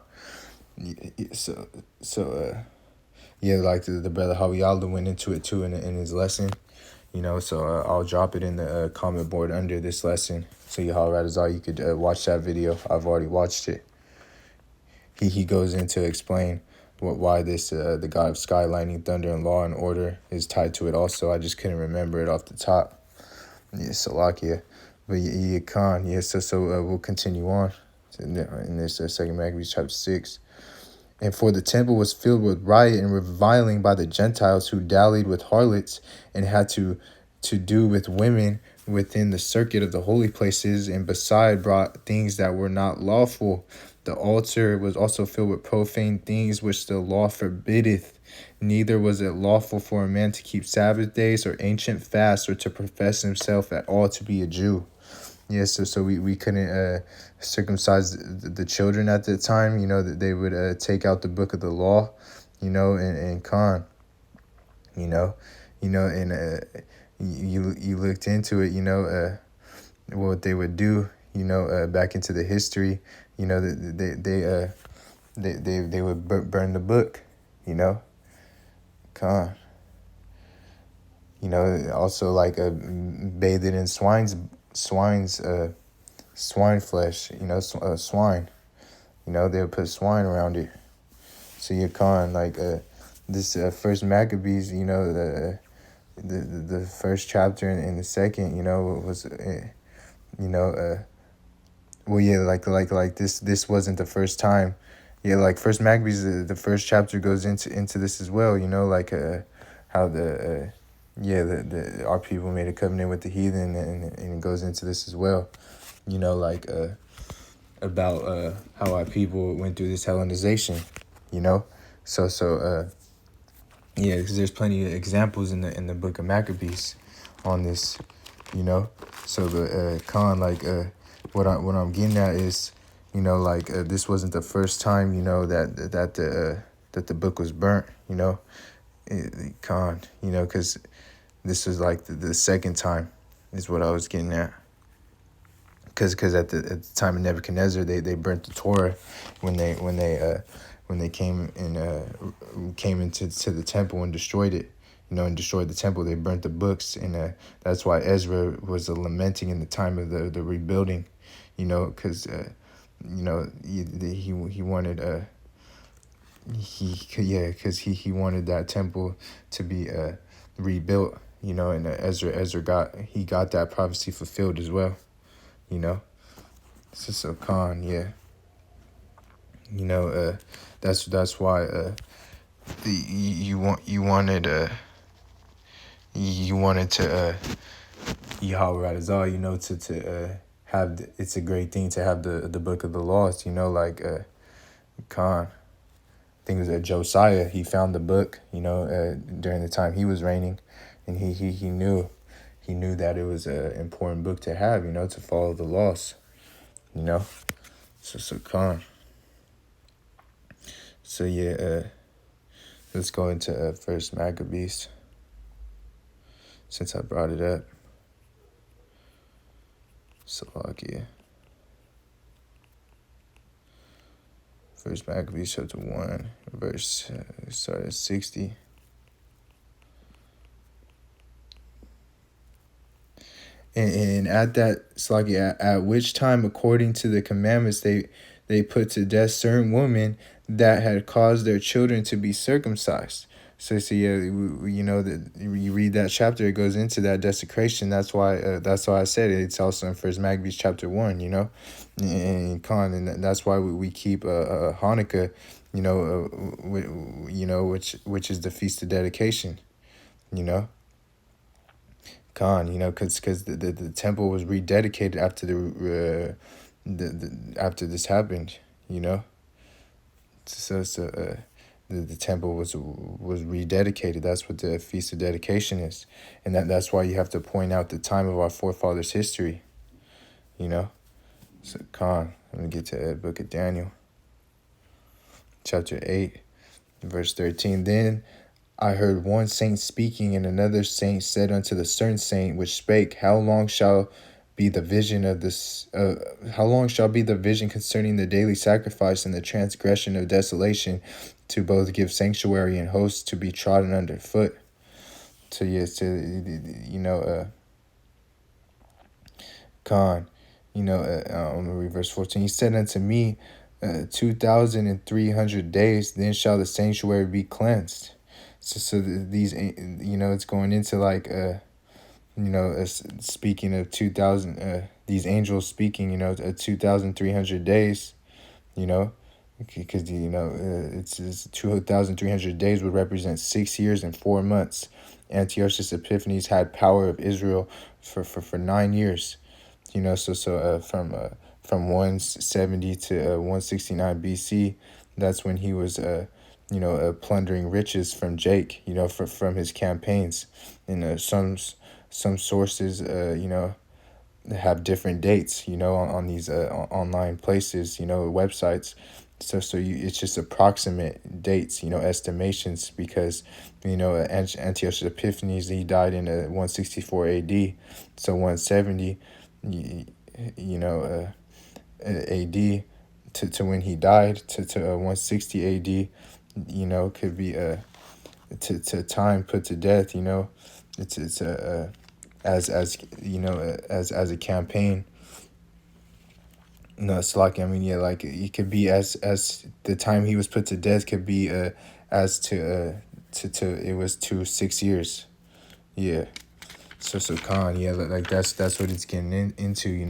Like the brother Hawiyalda went into it too in his lesson. So I'll drop it in the comment board under this lesson. So Yahweh you could watch that video. I've already watched it. He goes in to explain why this the god of sky, lightning, thunder, and law and order is tied to it also. I just couldn't remember it off the top. Salakia. But Khan. So we'll continue on in this Second Maccabees chapter 6. And for the temple was filled with riot and reviling by the Gentiles who dallied with harlots and had to do with women within the circuit of the holy places, and beside brought things that were not lawful. The altar was also filled with profane things which the law forbiddeth. Neither was it lawful for a man to keep Sabbath days or ancient fasts, or to profess himself at all to be a Jew. So we couldn't circumcise the children at the time. That they would take out the book of the law, and Khan. And you looked into it. What they would do. Back into the history. They would burn the book. Khan. Also like bathed in swine flesh, swine. They'll put swine around it. So you're Khan, like this first Maccabees, the first chapter and the second, was like this wasn't the first time. Like first Maccabees, the first chapter goes into this as well, like how our people made a covenant with the heathen, and it goes into this as well, about how our people went through this Hellenization, because there's plenty of examples in the book of Maccabees on this, so the Khan, what I'm getting at is, this wasn't the first time, that the book was burnt, Khan, because this was like the second time is what I was getting at. Because at the time of Nebuchadnezzar, they burnt the Torah when they when they came into the temple and destroyed it, and destroyed the temple. They burnt the books, and that's why Ezra was lamenting in the time of the rebuilding, because he wanted because he wanted that temple to be rebuilt, and Ezra got that prophecy fulfilled as well, you know. So Khan, yeah, that's why you wanted to Yahweh Radazal, to have it's a great thing to have the book of the laws, like Khan. I think it was Josiah. He found the book, during the time he was reigning, and he knew that it was an important book to have, to follow the laws, So Khan. So yeah, let's go into First Maccabees, since I brought it up. Salakia. First Maccabees chapter 1, verse start at 60. And at that, Salakia, at which time, according to the commandments, they put to death certain women that had caused their children to be circumcised. So yeah, that you read that chapter, it goes into that desecration. That's why I said it. It's also in First Maccabees chapter 1, and Khan, and that's why we keep Hanukkah, which is the feast of dedication, Khan, because the temple was rededicated after after this happened, So the temple was rededicated. That's what the feast of dedication is, and that's why you have to point out the time of our forefathers' history, So Khan, let me get to the book of Daniel, chapter 8, verse 13. Then I heard one saint speaking, and another saint said unto the certain saint which spake, How long shall be the vision of this? How long shall be the vision concerning the daily sacrifice and the transgression of desolation, to both give sanctuary and hosts to be trodden under foot? So yes, Khan, I'm gonna read verse 14. He said unto me, 2,300 days, then shall the sanctuary be cleansed. So these, it's going into like, speaking of 2,000, these angels speaking, 2,300 days, because, it's 2,300 days would represent 6 years and 4 months. Antiochus Epiphanes had power of Israel for 9 years, from 170 to 169 BC, that's when he was plundering riches from Jake, from his campaigns. And some sources, have different dates, on these online places, websites. So it's just approximate dates, estimations, because, Antiochus Epiphanes, he died in 164 AD. So 170, AD to when he died to 160 AD, could be to time put to death, it's as as a campaign. No, it's like, like it could be as the time he was put to death could be as to it was to 6 years. Yeah. So Khan, yeah, like that's what it's getting into,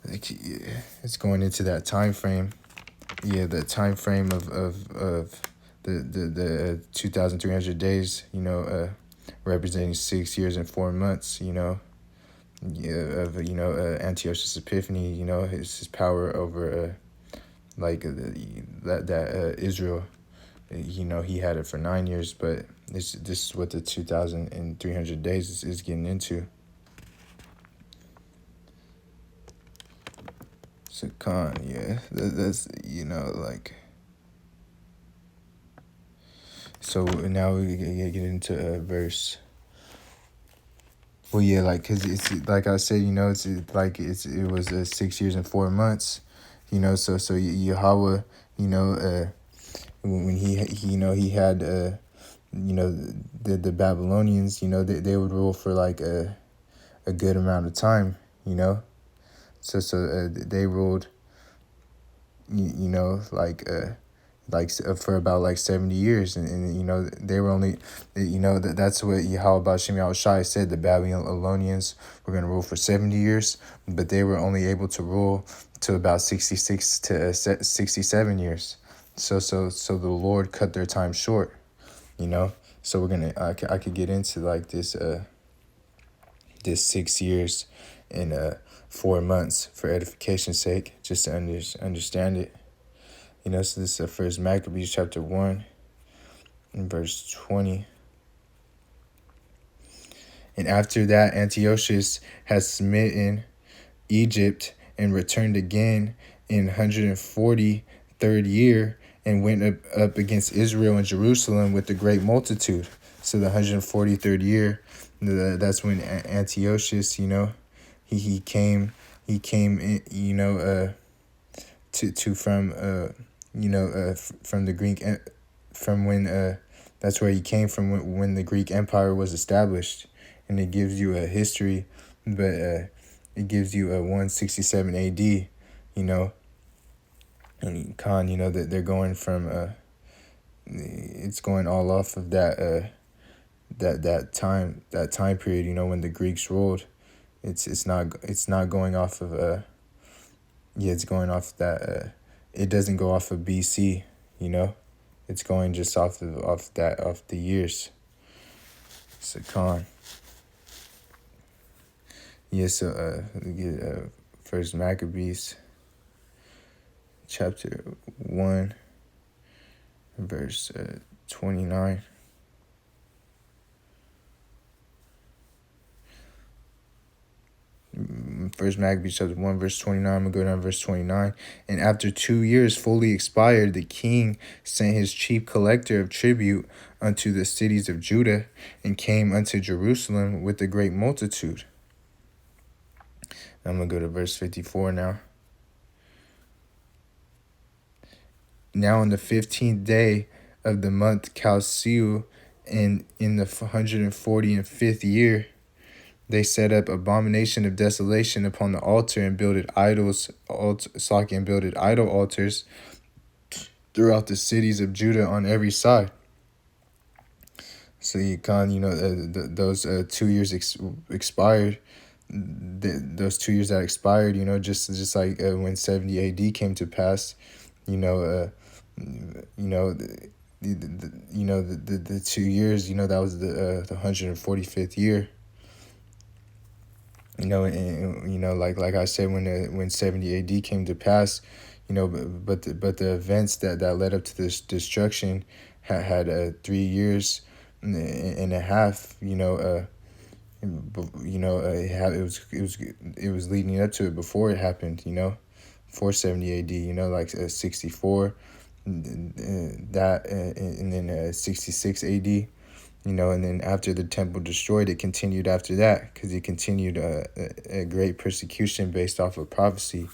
Like, yeah, it's going into that time frame. Yeah, the time frame of the 2,300 days, representing 6 years and 4 months, of Antiochus Epiphanes, his power over that Israel, he had it for 9 years, but this is what the 2,300 days is getting into. So Khan, yeah, that's like. So now we get into a verse. Well, yeah, like, cause it's like I said, it's like it was 6 years and 4 months, So Yahweh, when he had the Babylonians, they would rule for like a good amount of time, they ruled, for about like 70 years, and they were only, that's what Yahweh Bashem Yahushai said. The Babylonians were going to rule for 70 years, but they were only able to rule to about 66 to 67 years. So the Lord cut their time short, so I could get into like this 6 years and 4 months for edification's sake, just to understand it. So this is First Maccabees chapter 1 and verse 20. And after that, Antiochus had smitten Egypt and returned again in 143rd year and went up against Israel and Jerusalem with a great multitude. So the 143rd year, that's when Antiochus, he came in, from the Greek, from when that's where he came from when the Greek Empire was established. And it gives you a history, but it gives you a 167 AD, and that they're going from it's going all off of that time period, when the Greeks ruled. It's not going off of it's going off that it doesn't go off of BC, it's going just off the years. So we get First Maccabees chapter 1 verse 29. First Maccabees chapter 1 verse 29. I'm going to go down to verse 29. And after 2 years fully expired, the king sent his chief collector of tribute unto the cities of Judah, and came unto Jerusalem with a great multitude. I'm going to go to verse 54 now. Now on the 15th day of the month Calceu, and in the 145th year, they set up abomination of desolation upon the altar and builded idol altars throughout the cities of Judah on every side. So those 2 years expired. Those 2 years that expired, just like when 70 AD came to pass, the 2 years, that was the 145th year. Like I said, when 70 AD came to pass, but the events that led up to this destruction had 3 years and a half. It was leading up to it before it happened. For 70 AD. Like 64, that and then 66 AD. And then after the temple destroyed, it continued after that, because it continued a great persecution based off of prophecy,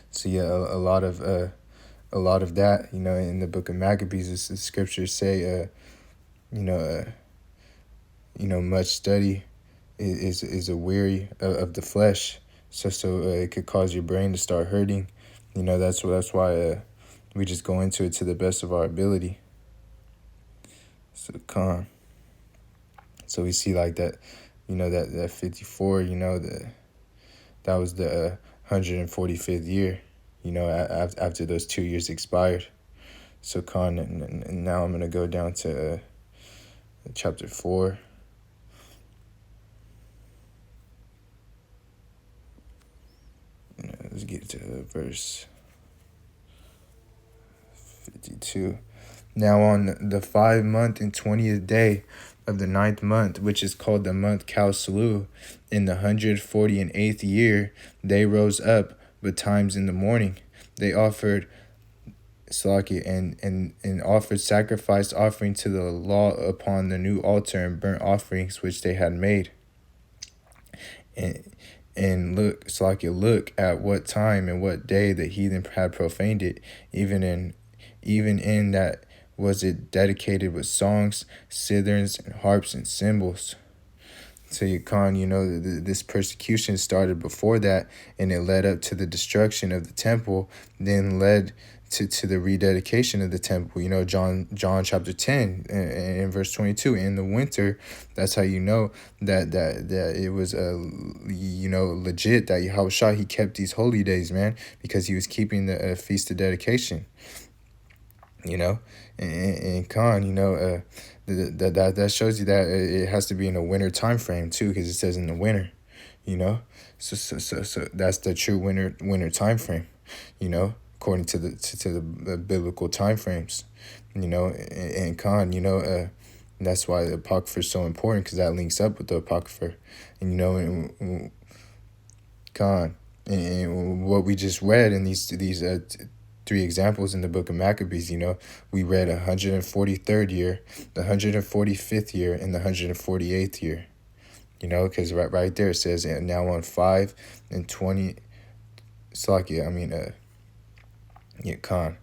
So a lot of that, in the book of Maccabees, the scriptures say, much study is a weary of the flesh, so it could cause your brain to start hurting. That's why we just go into it to the best of our ability. So we see like that, that 54, that was the 145th year, after those 2 years expired. So and now I'm going to go down to chapter 4. Let's get to verse 52. Now on the 5th month and 20th day of the 9th month, which is called the month Calceu, in the 148th year, they rose up betimes in the morning. They offered and offered sacrifice offering to the law upon the new altar, and burnt offerings which they had made. And And look, it's like you look at what time and what day the heathen had profaned it, even in that was it dedicated with songs, citherns, and harps and cymbals. So Yakan, this persecution started before that, and it led up to the destruction of the temple, then led to the rededication of the temple. John chapter 10 and verse 22. In the winter, that's how you know that it was legit, that Yahushua, he kept these holy days, man, because he was keeping the feast of dedication. And Khan, that shows you that it has to be in a winter time frame too, because it says in the winter, so that's the true winter time frame, according to the biblical time frames, and Khan, that's why the Apocrypha is so important, because that links up with the Apocrypha, and and Khan, and what we just read in these three examples in the book of Maccabees, we read 143rd year, the 145th year, and the 148th year, because right there it says, and now on 5 and 20, Khan,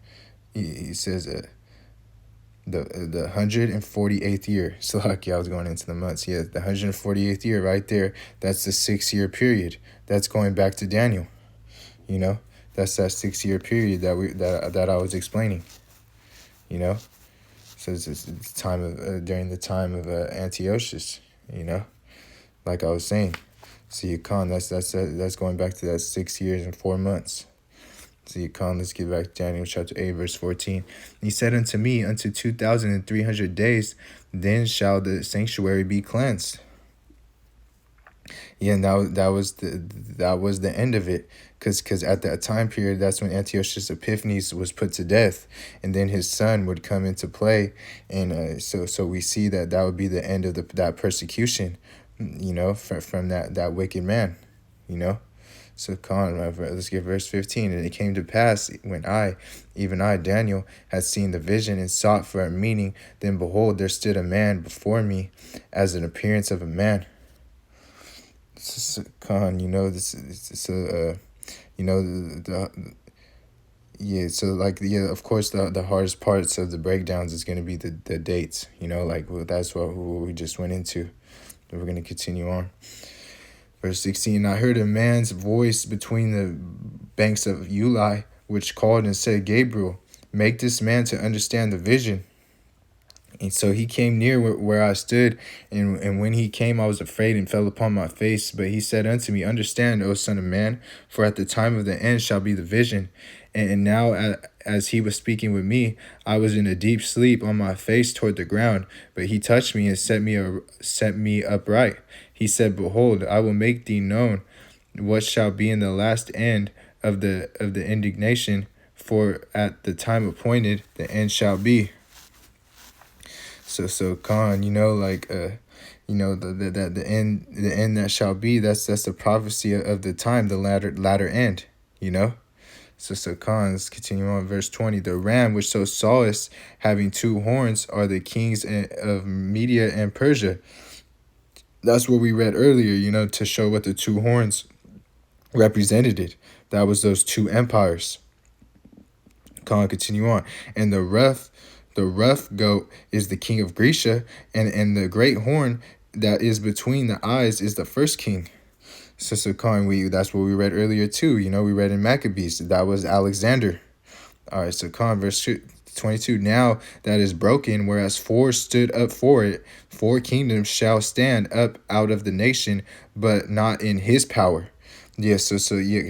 he says the 148th year, I was going into the months, the 148th year right there, that's the 6-year period, that's going back to Daniel, That's that 6-year period that I was explaining, So it's time of during the time of Antiochus, like I was saying. So Yakan, that's going back to that 6 years and 4 months. So Yakan, let's get back to Daniel chapter 8, verse 14. He said unto me, unto 2,300 days, then shall the sanctuary be cleansed. Yeah, and that was the end of it, because at that time period, that's when Antiochus Epiphanes was put to death, and then his son would come into play, and so we see that would be the end of that persecution, from that wicked man, So let's get verse 15. And it came to pass, when even I, Daniel, had seen the vision and sought for a meaning, then behold, there stood a man before me, as an appearance of a man. Khan, of course the hardest parts of the breakdowns is going to be the dates, that's what we just went into. We're going to continue on. Verse 16, I heard a man's voice between the banks of Ulai, which called and said, Gabriel, make this man to understand the vision. And so he came near where I stood, and when he came, I was afraid and fell upon my face. But he said unto me, understand, O son of man, for at the time of the end shall be the vision. And now, as he was speaking with me, I was in a deep sleep on my face toward the ground. But he touched me and set me upright. He said, behold, I will make thee known what shall be in the last end of the indignation, for at the time appointed the end shall be. So Khan, the end that shall be, that's the prophecy of the time, the latter end, So Khan, let's continue on, verse 20. The ram which thou sawest having 2 horns are the kings of Media and Persia. That's what we read earlier, to show what the 2 horns represented. That was those 2 empires. Khan, continue on. And the rough goat is the king of Grecia, and the great horn that is between the eyes is the first king. So Khan, that's what we read earlier too. We read in Maccabees, that was Alexander. All right, so Khan, verse 22. Now that is broken, whereas 4 stood up for it, 4 kingdoms shall stand up out of the nation, but not in his power. Yeah, so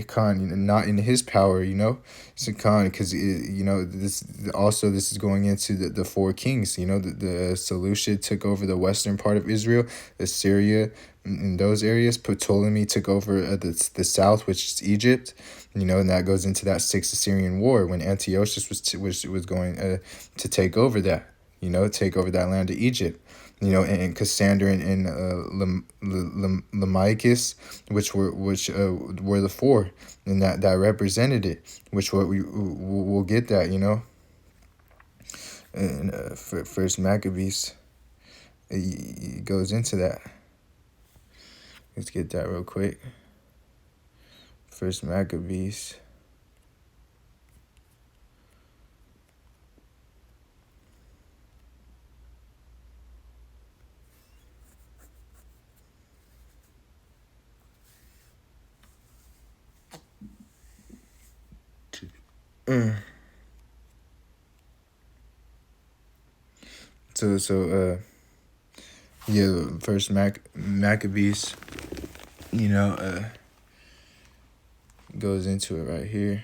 Khan, not in his power, So Khan, because this is going into the 4 kings. The Seleucid took over the western part of Israel, Assyria in those areas. Ptolemy took over the south, which is Egypt. And that goes into that 6th Assyrian War, when Antiochus was going to take over that. Take over that land of Egypt. And Cassander and Lamachus, which were the 4, and that represented it, which we'll get that, and First Maccabees, it goes into that. Let's get that real quick. First Maccabees. Mm. Yeah, First Maccabees, you know, goes into it right here.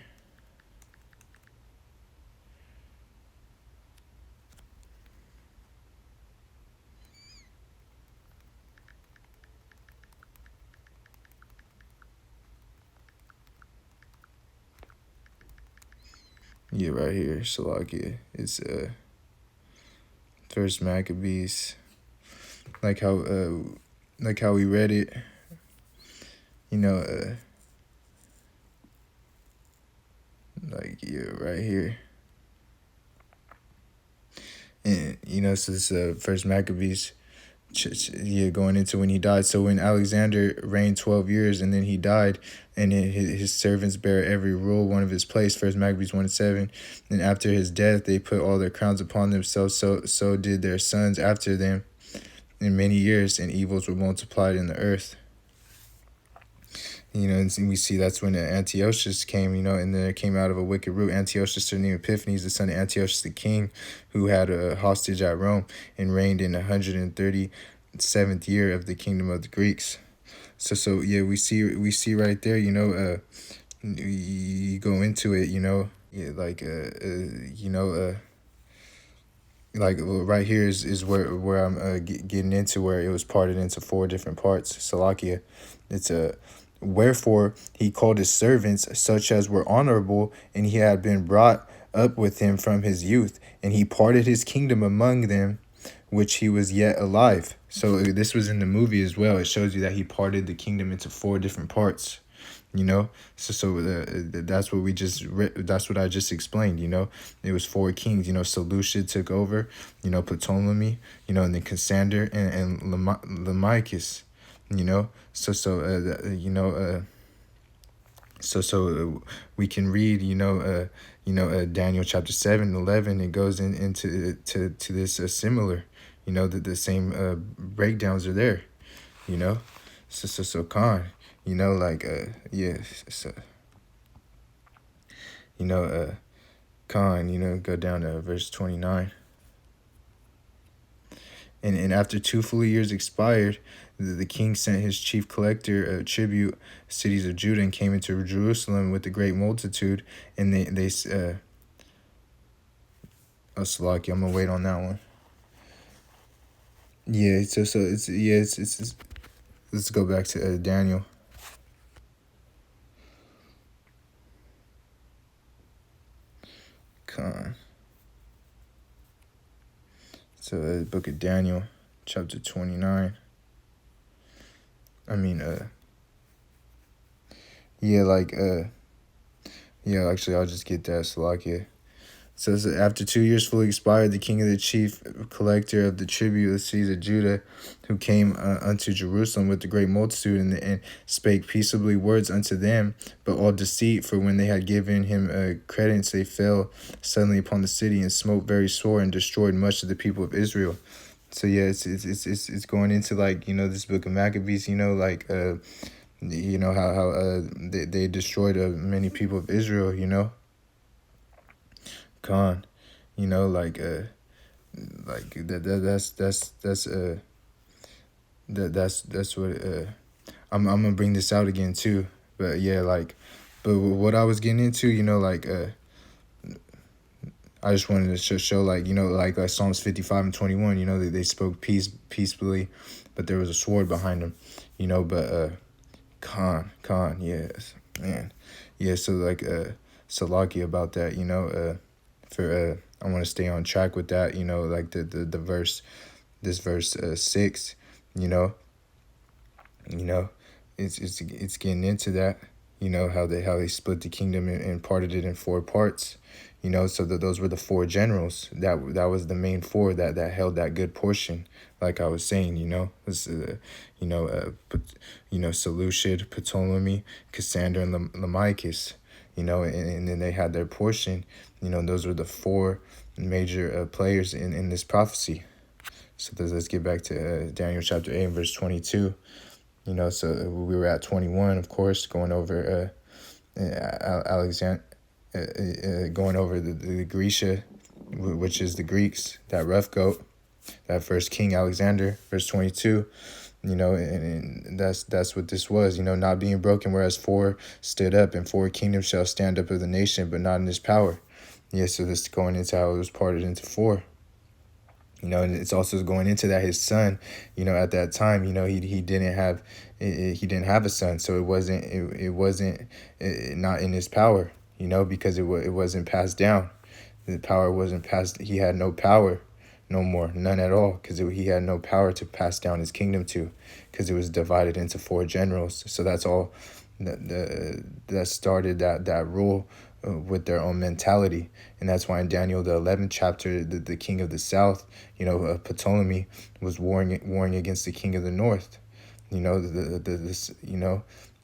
Yeah, right here, Salakia. It's First Maccabees, like how we read it, you know, like yeah, right here. And you know, so this First Maccabees, yeah, going into when he died. So when Alexander reigned 12 years and then he died, and his servants bear every rule one of his place. First Maccabees 1:7. And after his death, they put all their crowns upon themselves. So did their sons after them. In many years, and evils were multiplied in the earth. You know, and we see that's when Antiochus came, you know, and then it came out of a wicked root. Antiochus, surnamed Epiphanes, the son of Antiochus the king, who had a hostage at Rome and reigned in 137th year of the kingdom of the Greeks. So yeah, we see right there, you know, you go into it, you know, yeah, like right here is where I'm getting into where it was parted into 4 different parts. Salakia, it's a wherefore he called his servants such as were honorable, and he had been brought up with him from his youth, and he parted his kingdom among them, which he was yet alive. So this was in the movie as well. It shows you that he parted the kingdom into 4 different parts. You know, that's what that's what I just explained. You know, it was 4 kings. You know, Seleucid took over. You know, Ptolemy. You know, and then Cassander and Lamachus. You know, we can read. Daniel chapter 7:11. It goes into this similar. You know, the same breakdowns are there. You know, Khan. You know, like yeah, so you know, Khan, you know, go down to verse 29. And after 2 full years expired, the king sent his chief collector tribute cities of Judah and came into Jerusalem with a great multitude. And they Salaki, I'm gonna wait on that one. Yeah, it's let's go back to Daniel. Khan. So the book of Daniel, chapter 29. I mean, actually, I'll just get that, Salakia. So after 2 years fully expired, the king of the chief collector of the tribute of the cities of Judah, who came unto Jerusalem with a great multitude, and spake peaceably words unto them, but all deceit. For when they had given him credence, they fell suddenly upon the city and smote very sore and destroyed much of the people of Israel. So yeah, it's going into like, you know, this book of Maccabees, you know, like you know how they destroyed many people of Israel, you know. Khan, you know, like that's what I'm gonna bring this out again too. But yeah, like, but what I was getting into, you know, like I just wanted to show like, you know, like Psalms 55:21, you know, they spoke peacefully, but there was a sword behind them, you know. But Khan, yes, man, yeah. So like Salaki about that, you know, for I want to stay on track with that, you know, like the verse, this verse 6, you know, it's getting into that, you know, how they split the kingdom and parted it in 4 parts, So those were the four generals. That was the main four that held that good portion. Like I was saying, this, Seleucid, Ptolemy, Cassander, and Lamachus. And then they had their portion. Those were the four major players in this prophecy. So let's get back to Daniel chapter 8 and verse 22. So we were at 21, of course, going over Alexander, going over the Grecia, which is the Greeks, that rough goat, that first king Alexander, verse 22. And that's what this was, not being broken, whereas four stood up, and four kingdoms shall stand up of the nation, but not in his power. So this going into how it was parted into four. And it's also going into that his son, at that time, he didn't have a son, so it wasn't not in his power, because it wasn't passed down. The power wasn't passed. He had no power, no more, none at all, because he had no power to pass down his kingdom to, because it was divided into four generals. So that's all that started that rule. With their own mentality. And that's why in Daniel the 11th chapter, the king of the south, Ptolemy, was warring against the king of the north,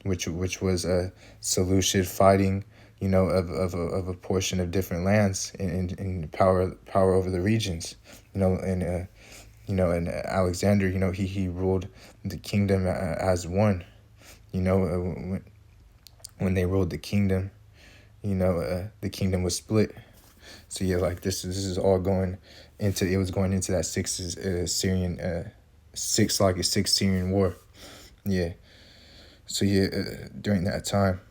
which was a Seleucid fighting, of a portion of different lands in power over the regions, and Alexander, he ruled the kingdom as one, when they ruled the kingdom, the kingdom was split. So this is all going into that sixth Syrian war. So during that time,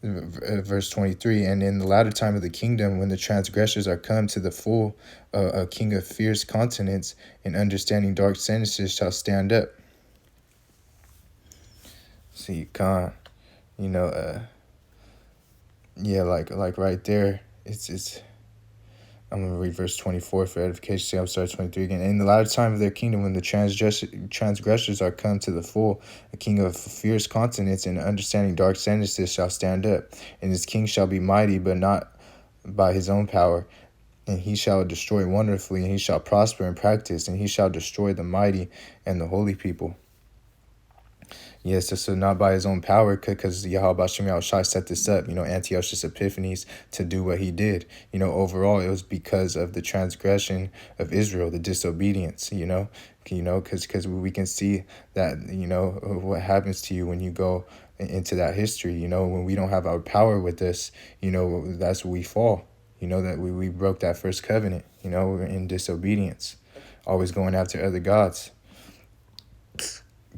verse 23, and in the latter time of the kingdom, when the transgressors are come to the full, a king of fierce countenance and understanding dark sentences shall stand up. So you can't, like right there, it's I'm going to read verse 24 for edification. See, I'll start 23 again. In the latter time of their kingdom, when the transgressors are come to the full, a king of fierce countenance and understanding dark sentences shall stand up, and his king shall be mighty, but not by his own power. And he shall destroy wonderfully, and he shall prosper in practice, and he shall destroy the mighty and the holy people. Yes, so not by his own power, because Yahweh Shem Yahushai set this up, Antiochus Epiphanes, to do what he did. Overall, it was because of the transgression of Israel, the disobedience, because we can see that, what happens to you when you go into that history, when we don't have our power with us, that's when we fall, that we broke that first covenant, we're in disobedience, always going after other gods.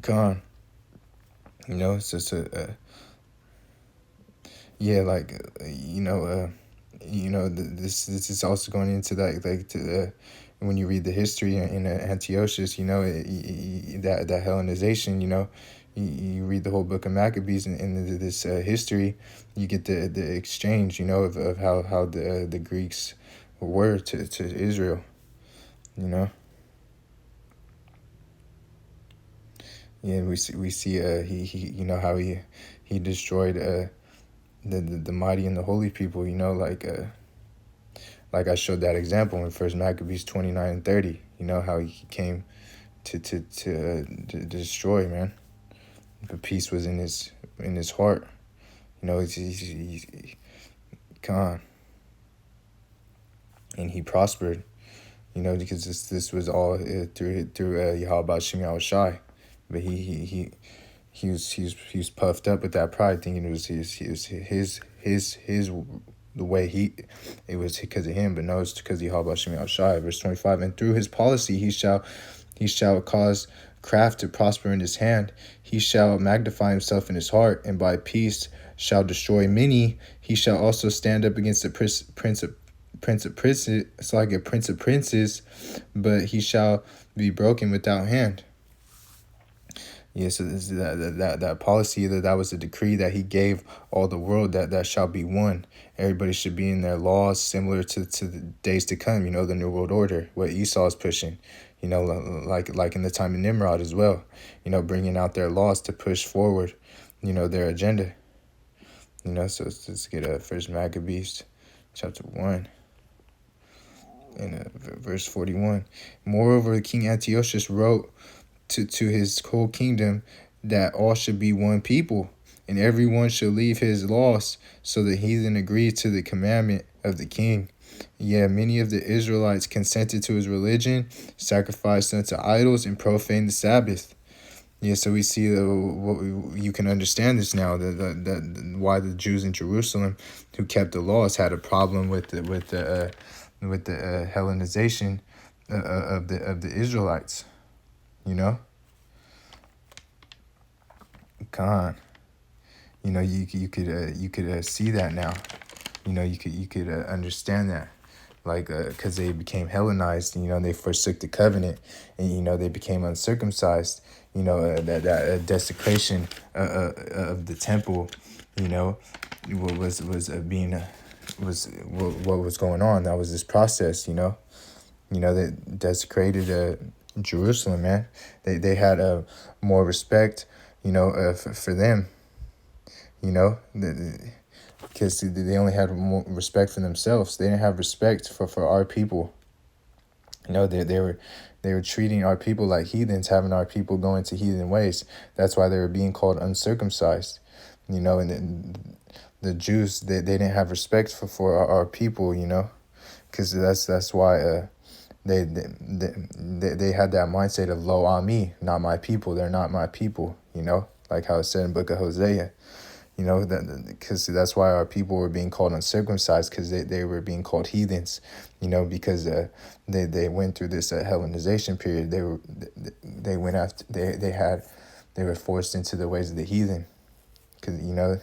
Gone. It's just this is also going into that, when you read the history in Antiochus, that Hellenization, you read the whole book of Maccabees and this history, you get the exchange, of how the Greeks were to Israel, Yeah, we see he how he destroyed the mighty and the holy people, like I showed that example in First Maccabees 29 and 30, how he came to destroy, man. But peace was in his heart, he's gone, and he prospered, because this was all through Yahweh Shem Yahushai. But he was puffed up with that pride, thinking it was his the way it was because of him, but no, it's because of Yahweh Shem Yahushai. Verse 25, and through his policy he shall cause craft to prosper in his hand. He shall magnify himself in his heart, and by peace shall destroy many. He shall also stand up against the prince of princes. It's like a prince of princes, but he shall be broken without hand. So this is that policy, that was a decree that he gave all the world, that shall be one. Everybody should be in their laws, similar to the days to come, the New World Order, what Esau is pushing, like in the time of Nimrod as well, bringing out their laws to push forward, their agenda. So let's get First Maccabees chapter 1, and verse 41. Moreover, King Antiochus wrote to his whole kingdom that all should be one people, and everyone should leave his loss, so the heathen agreed to the commandment of the king. Yeah, many of the Israelites consented to his religion, sacrificed unto idols, and profaned the Sabbath. Yeah, so we see you can understand this now that why the Jews in Jerusalem who kept the laws had a problem with the Hellenization of the Israelites. You know, Khan. You know, you could see that now. You know, you could understand that, like, because they became Hellenized. You know, they forsook the covenant, and you know they became uncircumcised. You know, that desecration of the temple. You know, was being was what was going on. That was this process. You know that desecrated Jerusalem, man. They had more respect. You know, for them. You know, because they only had more respect for themselves. They didn't have respect for our people. You know, they were treating our people like heathens, having our people going to heathen ways. That's why they were being called uncircumcised. You know, and the Jews, they didn't have respect for our people. You know, because that's why they had that mindset of lo ami, not my people. They're not my people. You know, like how it said in the book of Hosea. You know, because that's why our people were being called uncircumcised, because they were being called heathens. You know, because they went through this Hellenization period. They went after they were forced into the ways of the heathen. Because you know,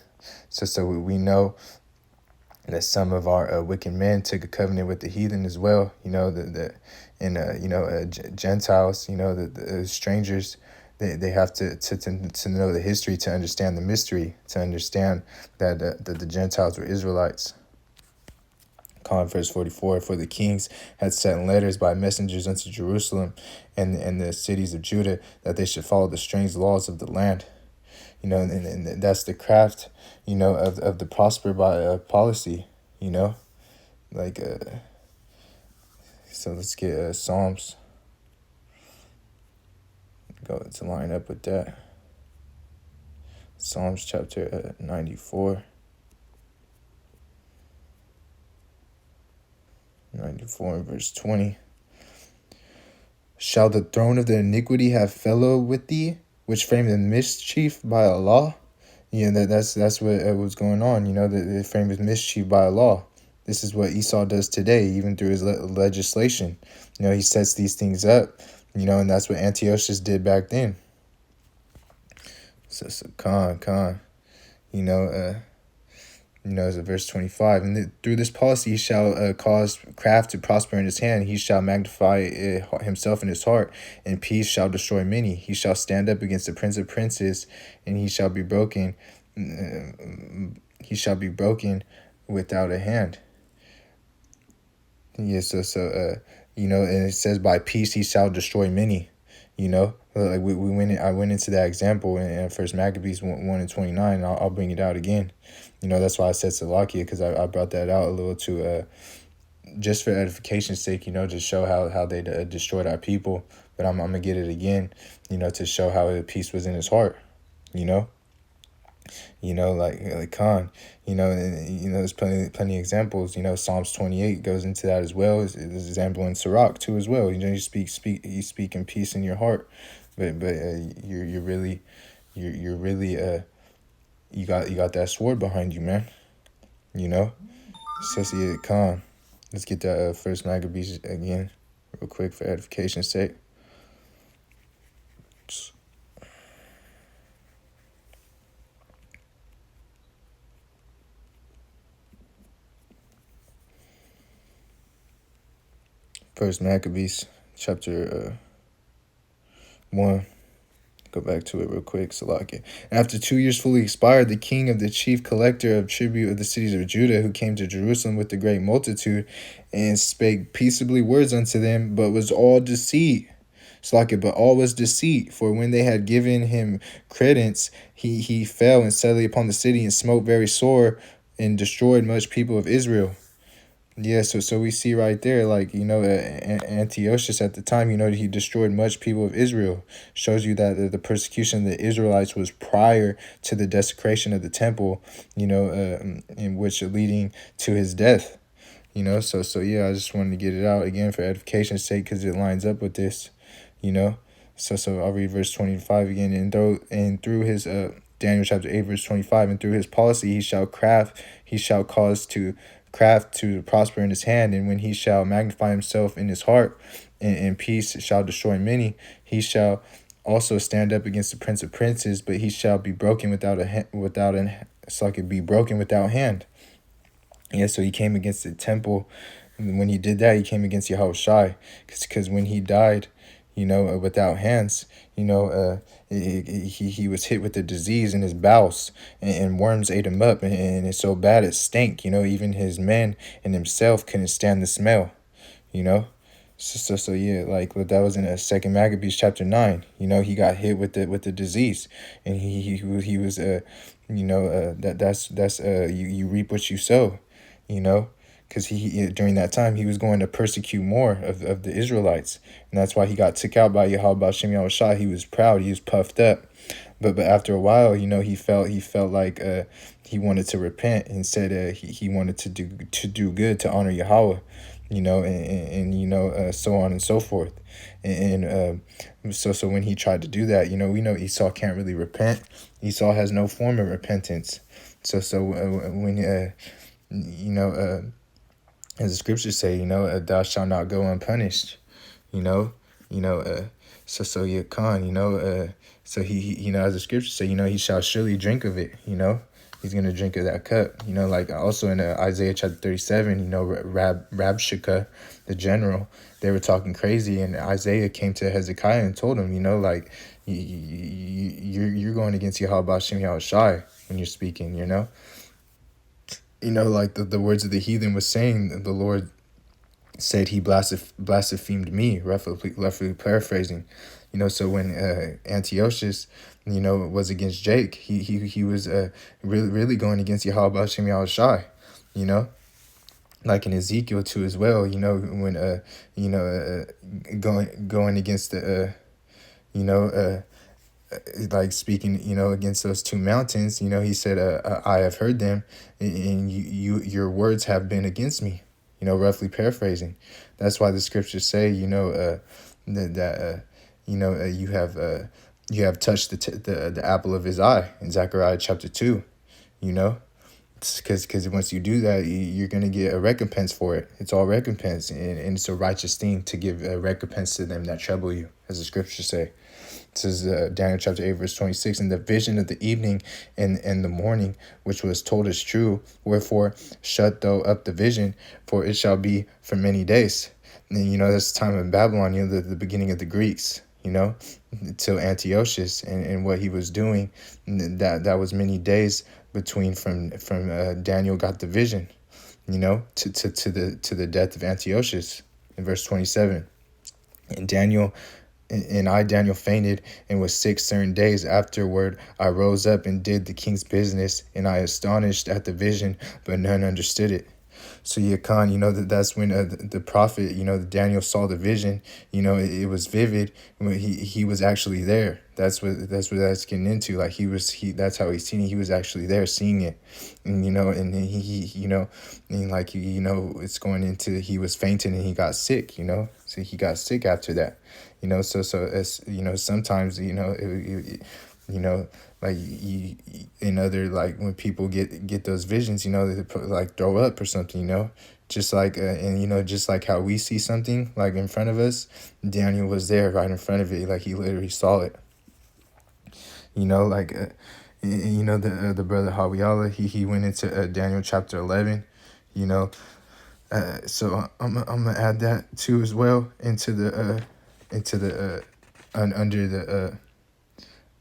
so we know that some of our wicked men took a covenant with the heathen as well. You know, Gentiles. You know, the strangers. They have to know the history, to understand the mystery, to understand that the Gentiles were Israelites. Verse 44, for the kings had sent letters by messengers unto Jerusalem and the cities of Judah, that they should follow the strange laws of the land. You know, and that's the craft, you know, of the prosper by policy, you know, like, so let's get Psalms, go to line up with that. Psalms chapter 94. 94 and verse 20. Shall the throne of the iniquity have fellow with thee, which frame the mischief by a law? You know, that's what was going on. You know, they frame his mischief by a law. This is what Esau does today, even through his legislation. You know, he sets these things up, you know, and that's what Antiochus did back then. So Khan, you know, it's verse 25. And through this policy, he shall cause craft to prosper in his hand. He shall magnify himself in his heart, and peace shall destroy many. He shall stand up against the prince of princes, and he shall be broken. He shall be broken without a hand. Yeah, so you know, and it says by peace he shall destroy many. You know, like I went into that example in First Maccabees 1:29. And I'll bring it out again. You know, that's why I said Salakia, because I brought that out a little to just for edification's sake. You know, to show how they destroyed our people. But I'm gonna get it again. You know, to show how peace was in his heart. You know, like Khan, you know, and you know, there's plenty of examples. You know, Psalms 28 goes into that as well. There's an example in Sirach too as well. You know, you speak in peace in your heart, but you're really you got that sword behind you, man. You know, so see Khan. Let's get that First Maccabees again, real quick for edification's sake. First Maccabees, chapter 1. Go back to it real quick, Salakia. After 2 years fully expired, the king of the chief collector of tribute of the cities of Judah, who came to Jerusalem with a great multitude, and spake peaceably words unto them, but was all deceit. Salakia, but all was deceit. For when they had given him credence, he fell and suddenly upon the city, and smote very sore, and destroyed much people of Israel. Yeah, so we see right there, like, Antiochus at the time, he destroyed much people of Israel. Shows you that the persecution of the Israelites was prior to the desecration of the temple, in which leading to his death. So yeah, I just wanted to get it out again for edification's sake because it lines up with this, you know. So I'll read verse 25 again. And through his Daniel chapter 8 verse 25, and through his policy he shall cause to craft to prosper in his hand, and when he shall magnify himself in his heart, and peace shall destroy many, he shall also stand up against the prince of princes, but he shall be broken without hand. Yeah, so he came against the temple. And when he did that, he came against Yahushai. Because when he died, without hands, he was hit with a disease in his bowels, and worms ate him up. And it's so bad it stank. Even his men and himself couldn't stand the smell, you know. So yeah, like that was in Second Maccabees chapter 9. He got hit with the disease, and he was that's you reap what you sow, you know, because during that time he was going to persecute more of the Israelites, and that's why he got took out by Yahweh Shem Yahushua. He was proud, he was puffed up, but after a while, he felt like he wanted to repent, and said he wanted to do good, to honor Yahweh, and so on and so forth. And so when he tried to do that, we know Esau can't really repent. Esau has no form of repentance. So when as the scriptures say, thou shalt not go unpunished. you know you know so yeah, Khan, so he as the scriptures say, he shall surely drink of it. He's gonna drink of that cup. Like also in Isaiah chapter 37, Rabshakeh, the general, they were talking crazy, and Isaiah came to Hezekiah and told him, like, you're going against Yahweh Shem Yahushai when you're speaking. Like the words of the heathen was saying, the Lord said he blasphemed me, roughly paraphrasing. So when Antiochus, was against Jake, he was really going against Yahweh Shem Yahushai, like in Ezekiel too as well, when going against the like speaking, against those two mountains. He said, I have heard them, and your words have been against me, roughly paraphrasing. That's why the scriptures say, that you have touched the apple of his eye in Zechariah chapter 2. Because once you do that, you're going to get a recompense for it. It's all recompense, and it's a righteous thing to give a recompense to them that trouble you, as the scriptures say. It says Daniel chapter 8 verse 26, and the vision of the evening and the morning, which was told is true, wherefore shut thou up the vision, for it shall be for many days. And that's the time of Babylon, the beginning of the Greeks, till Antiochus, and what he was doing. That was many days between from Daniel got the vision, to the death of Antiochus in verse 27. And I, Daniel, fainted and was sick certain days. Afterward, I rose up and did the king's business, and I astonished at the vision, but none understood it. So yeah, Khan, that's when the prophet, Daniel saw the vision. It was vivid. When he was actually there. That's what that's getting into. Like that's how he's seen it. He was actually there, seeing it, and and and like it's going into, he was fainting and he got sick. So he got sick after that. So as sometimes like in other, like when people get those visions, they like throw up or something, just like and just like how we see something like in front of us, Daniel was there right in front of it, like he literally saw it. Like the brother Hawiyala, he went into Daniel chapter 11. So I'm gonna add that too as well into the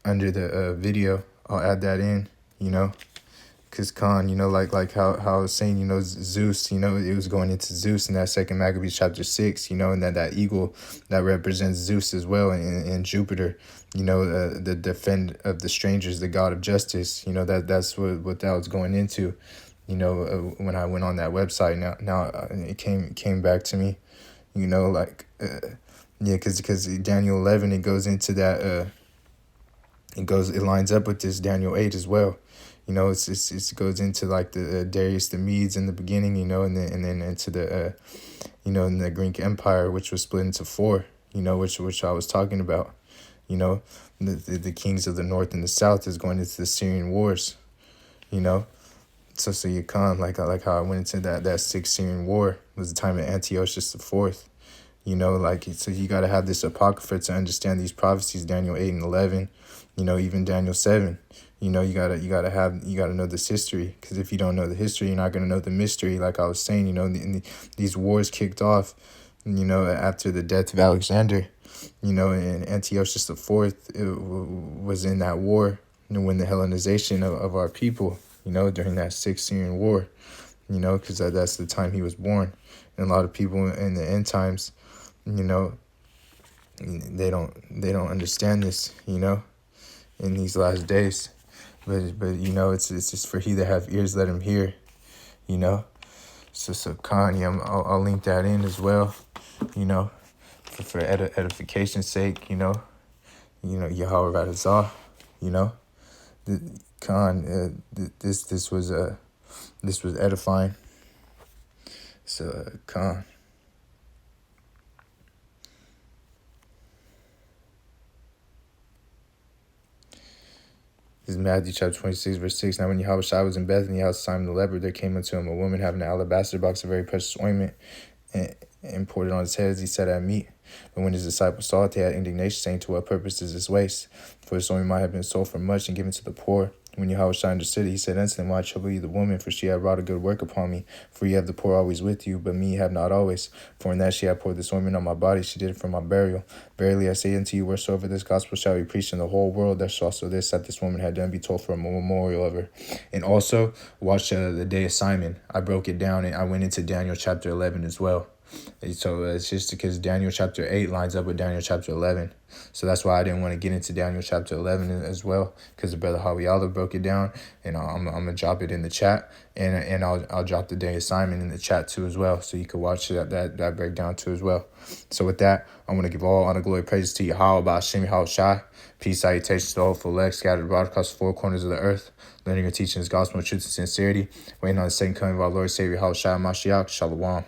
under the video. I'll add that in, because Khan, like how I was saying, Zeus, it was going into Zeus in that Second Maccabees chapter 6, and that eagle that represents Zeus as well, and Jupiter, the defend of the strangers, the god of justice, that's what that was going into. when I went on that website. Now it came back to me, like, yeah, because Daniel 11, it goes into that, it lines up with this Daniel 8 as well. It goes into like the Darius the Medes in the beginning, and then into the in the Greek Empire, which was split into four, which I was talking about. The kings of the north and the south is going into the Syrian wars. So you come like how I went into that sixth Syrian war was the time of Antiochus the Fourth. So you got to have this apocrypha to understand these prophecies, Daniel 8 and 11, even Daniel 7. You gotta know this history, because if you don't know the history, you're not gonna know the mystery. Like I was saying, these wars kicked off, after the death of Alexander, and Antiochus the Fourth was in that war, when the Hellenization of our people, during that Sixth Syrian War, because that's the time he was born. And a lot of people in the end times, they don't understand this, in these last days. But it's just for he that have ears, let him hear, So Khan, yeah, I'll link that in as well, for edification's sake, Yahweh Radazah, Khan, this was edifying. So Khan. This is Matthew chapter 26, verse 6. Now when Yahushua was in Bethany, house of Simon the leper, there came unto him a woman having an alabaster box of very precious ointment, and poured it on his head as he sat at meat. But when his disciples saw it, they had indignation, saying, to what purpose is this waste? For this ointment might have been sold for much and given to the poor. When Yahushua understood it, he said unto them, why trouble ye the woman? For she hath wrought a good work upon me. For ye have the poor always with you, but me ye have not always. For in that she hath poured this ointment on my body, she did it for my burial. Verily I say unto you, wheresoever this gospel shall be preached in the whole world, there shall also this that this woman had done be told for a memorial of her. And also, watch the day of Simon. I broke it down, and I went into Daniel chapter 11 as well. So it's just because Daniel chapter 8 lines up with Daniel chapter 11. So that's why I didn't want to get into Daniel chapter 11 as well, because the brother Hawiala broke it down, and I'm going to drop it in the chat, and I'll drop the day of Simon in the chat too as well, so you can watch that breakdown too as well. So with that, I want to give all honor, glory, praises to Yahweh, Ba'ashem Yahushua. Peace, salutations to the whole full elect scattered abroad across the four corners of the earth, learning and teaching his gospel of truth and sincerity, waiting on the second coming of our Lord and Savior Yahushua Mashiach. Shalom.